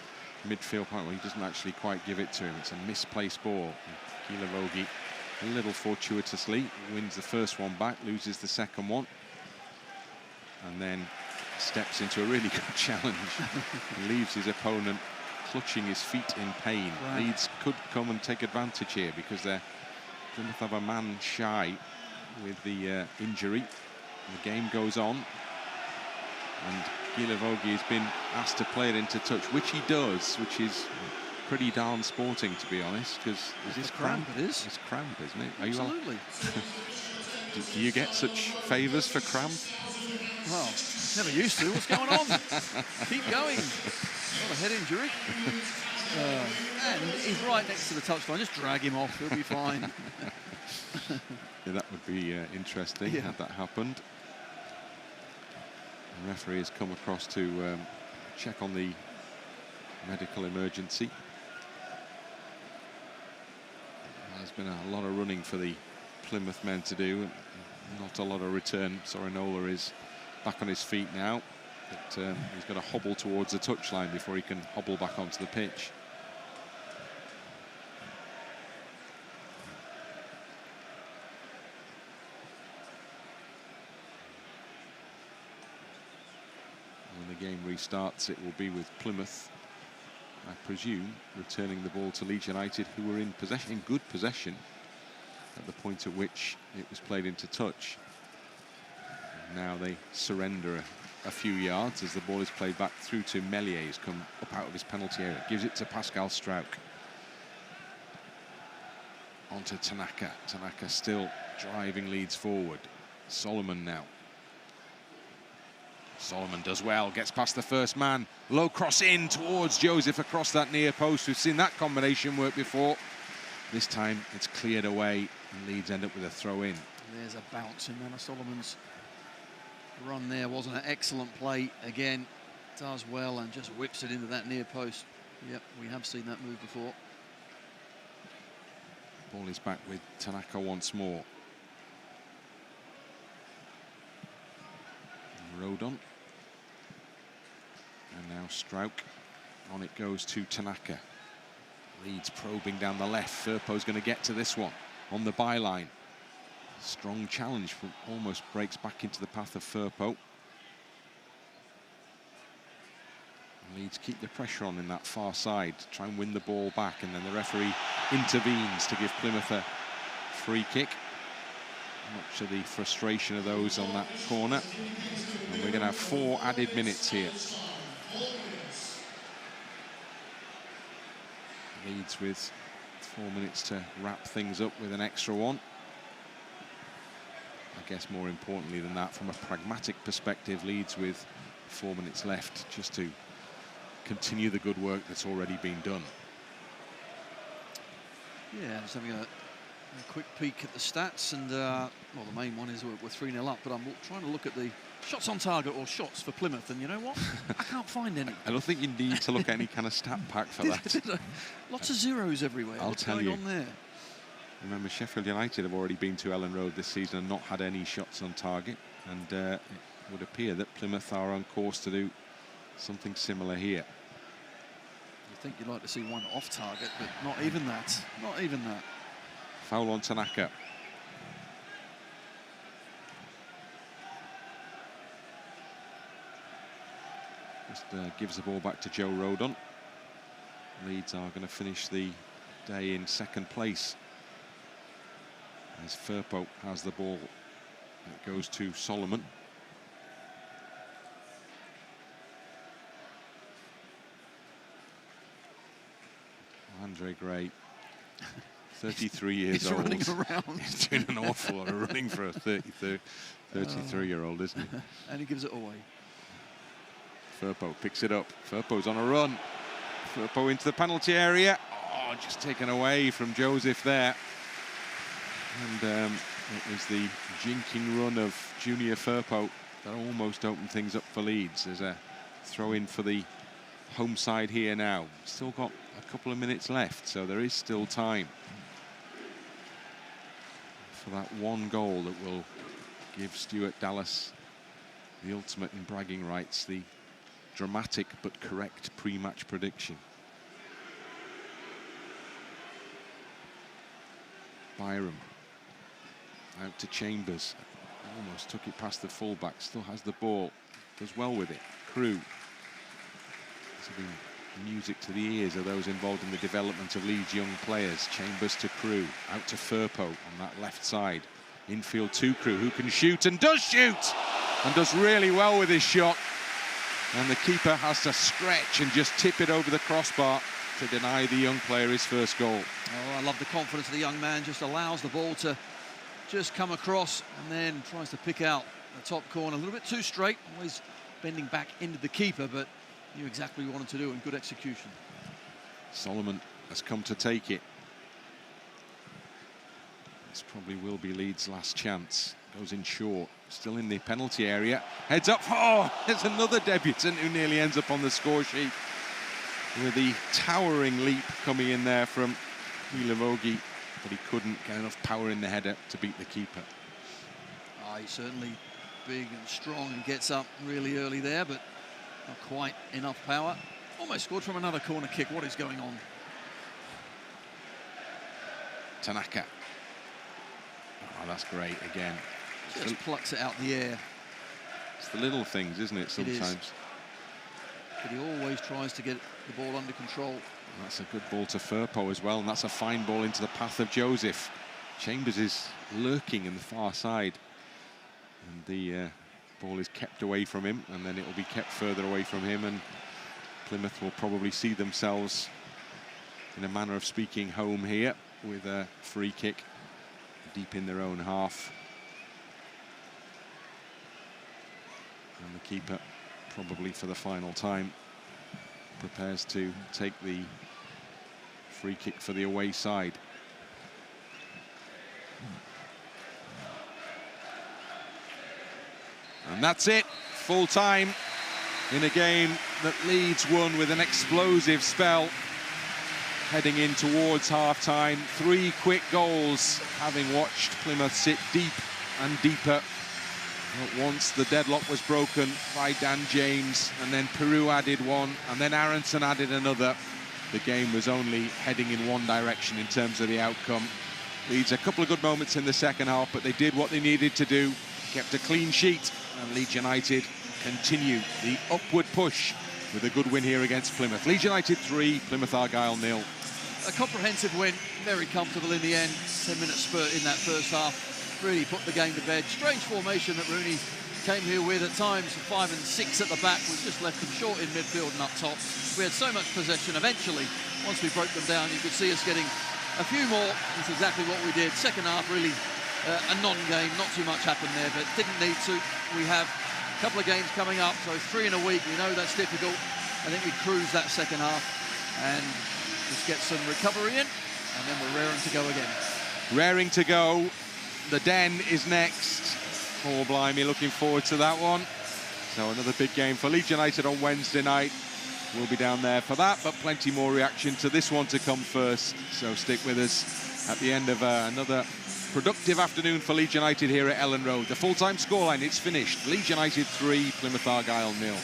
midfield partner. Well, he doesn't actually quite give it to him. It's a misplaced ball. Guilavogui, a little fortuitously, wins the first one back, loses the second one. And then steps into a really good challenge. Leaves his opponent clutching his feet in pain. Right. Leeds could come and take advantage here because they're going to have a man shy with the injury. The game goes on. And Guilavogui has been asked to play it into touch, which he does, which is pretty darn sporting, to be honest, because is this cramp? It is. It's cramp, isn't it? Absolutely. Do you get such favours for cramp? Well, never used to. What's going on? Keep going. Not a head injury. And he's right next to the touchline. Just drag him off. He'll be fine. Yeah, that would be interesting had that happened. The referee has come across to check on the medical emergency. There's been a lot of running for the Plymouth men to do, not a lot of return. Sorinola is back on his feet now, but he's got to hobble towards the touchline before he can hobble back onto the pitch. when the game restarts, it will be with Plymouth, I presume, returning the ball to Leeds United, who were in possession, in good possession, at the point at which it was played into touch. And now they surrender a few yards as the ball is played back through to Meslier, who's come up out of his penalty area. Gives it to Pascal Struijk. On to Tanaka. Tanaka still driving Leeds forward. Solomon now. Solomon does well, gets past the first man. Low cross in towards Joseph across that near post. We've seen that combination work before. This time it's cleared away and Leeds end up with a throw in. There's a bounce in Manor Solomon's run there. Wasn't an excellent play. Again, does well and just whips it into that near post. Yep, we have seen that move before. Ball is back with Tanaka once more. Rodon. And now Struijk. On it goes to Tanaka. Leeds probing down the left. Firpo's going to get to this one on the byline. Strong challenge, but almost breaks back into the path of Firpo. Leeds keep the pressure on in that far side, try and win the ball back, and then the referee intervenes to give Plymouth a free kick. Much of the frustration of those on that corner. And we're going to have 4 added minutes here. Leeds with 4 minutes to wrap things up with an extra one. I guess more importantly than that, from a pragmatic perspective, Leeds with 4 minutes left just to continue the good work that's already been done. Yeah, just having a quick peek at the stats, and well, the main one is we're 3-0 up, but I'm trying to look at the shots on target or shots for Plymouth, and you know what? I can't find any. I don't think you need to look at any kind of stat pack for that. Lots of zeros everywhere. What's going on there? Remember, Sheffield United have already been to Ellen Road this season and not had any shots on target, and it would appear that Plymouth are on course to do something similar here. You think you'd like to see one off target, but not even that. Not even that. Foul on Tanaka. Just gives the ball back to Joe Rodon. Leeds are going to finish the day in second place, as Firpo has the ball. It goes to Solomon. Andre Gray, 33 years old. Running around. He's doing an awful lot of running for a 33-year-old, isn't he? And he gives it away. Firpo picks it up. Firpo's on a run. Firpo into the penalty area. Oh, just taken away from Joseph there. And it was the jinking run of Junior Firpo that almost opened things up for Leeds. There's a throw in for the home side here now. Still got a couple of minutes left, so there is still time for that one goal that will give Stuart Dallas the ultimate in bragging rights, the dramatic but correct pre-match prediction. Byram out to Chambers, almost took it past the fullback, still has the ball, does well with it. Crew. This has been music to the ears of those involved in the development of Leeds young players. Chambers to Crew, out to Firpo on that left side. Infield to Crew, who can shoot and does shoot! And does really well with his shot. And the keeper has to stretch and just tip it over the crossbar to deny the young player his first goal. Oh, I love the confidence of the young man, just allows the ball to just come across and then tries to pick out the top corner. A little bit too straight, always bending back into the keeper, but knew exactly what he wanted to do and good execution. Solomon has come to take it. This probably will be Leeds' last chance. Goes in short, still in the penalty area. Heads up, oh, there's another debutant who nearly ends up on the score sheet. With the towering leap coming in there from Guilavogui, but he couldn't get enough power in the header to beat the keeper. He's certainly big and strong and gets up really early there, but not quite enough power. Almost scored from another corner kick. What is going on? Tanaka. Oh, that's great again. Just plucks it out the air. It's the little things, isn't it, sometimes? but he always tries to get the ball under control. That's a good ball to Firpo as well, and that's a fine ball into the path of Joseph. Chambers is lurking in the far side, and the ball is kept away from him, and then it will be kept further away from him, and Plymouth will probably see themselves, in a manner of speaking, home here with a free kick deep in their own half. And the keeper, probably for the final time, prepares to take the free kick for the away side. And that's it, full time in a game that Leeds won with an explosive spell heading in towards half-time. 3 quick goals, having watched Plymouth sit deep and deeper. At once the deadlock was broken by Dan James, and then Piroe added one, and then Aaronson added another. The game was only heading in one direction in terms of the outcome. Leeds a couple of good moments in the second half, but they did what they needed to do, kept a clean sheet, and Leeds United continue the upward push with a good win here against Plymouth. Leeds United 3, Plymouth Argyle 0. A comprehensive win, very comfortable in the end. 10-minute spurt in that first half really put the game to bed. Strange formation that Rooney came here with at times. 5 and 6 at the back, was just left them short in midfield and up top. We had so much possession. Eventually, once we broke them down, you could see us getting a few more. That's exactly what we did. Second half, really a non-game. Not too much happened there, but didn't need to. We have a couple of games coming up, so 3 in a week. We know that's difficult. I think we cruised that second half and just get some recovery in, and then we're raring to go again. Raring to go. The Den is next. Oh, blimey, looking forward to that one. So another big game for Leeds United on Wednesday night. We'll be down there for that, but plenty more reaction to this one to come first. So stick with us at the end of another productive afternoon for Leeds United here at Ellen Road. The full-time scoreline, it's finished. Leeds United 3, Plymouth Argyle 0.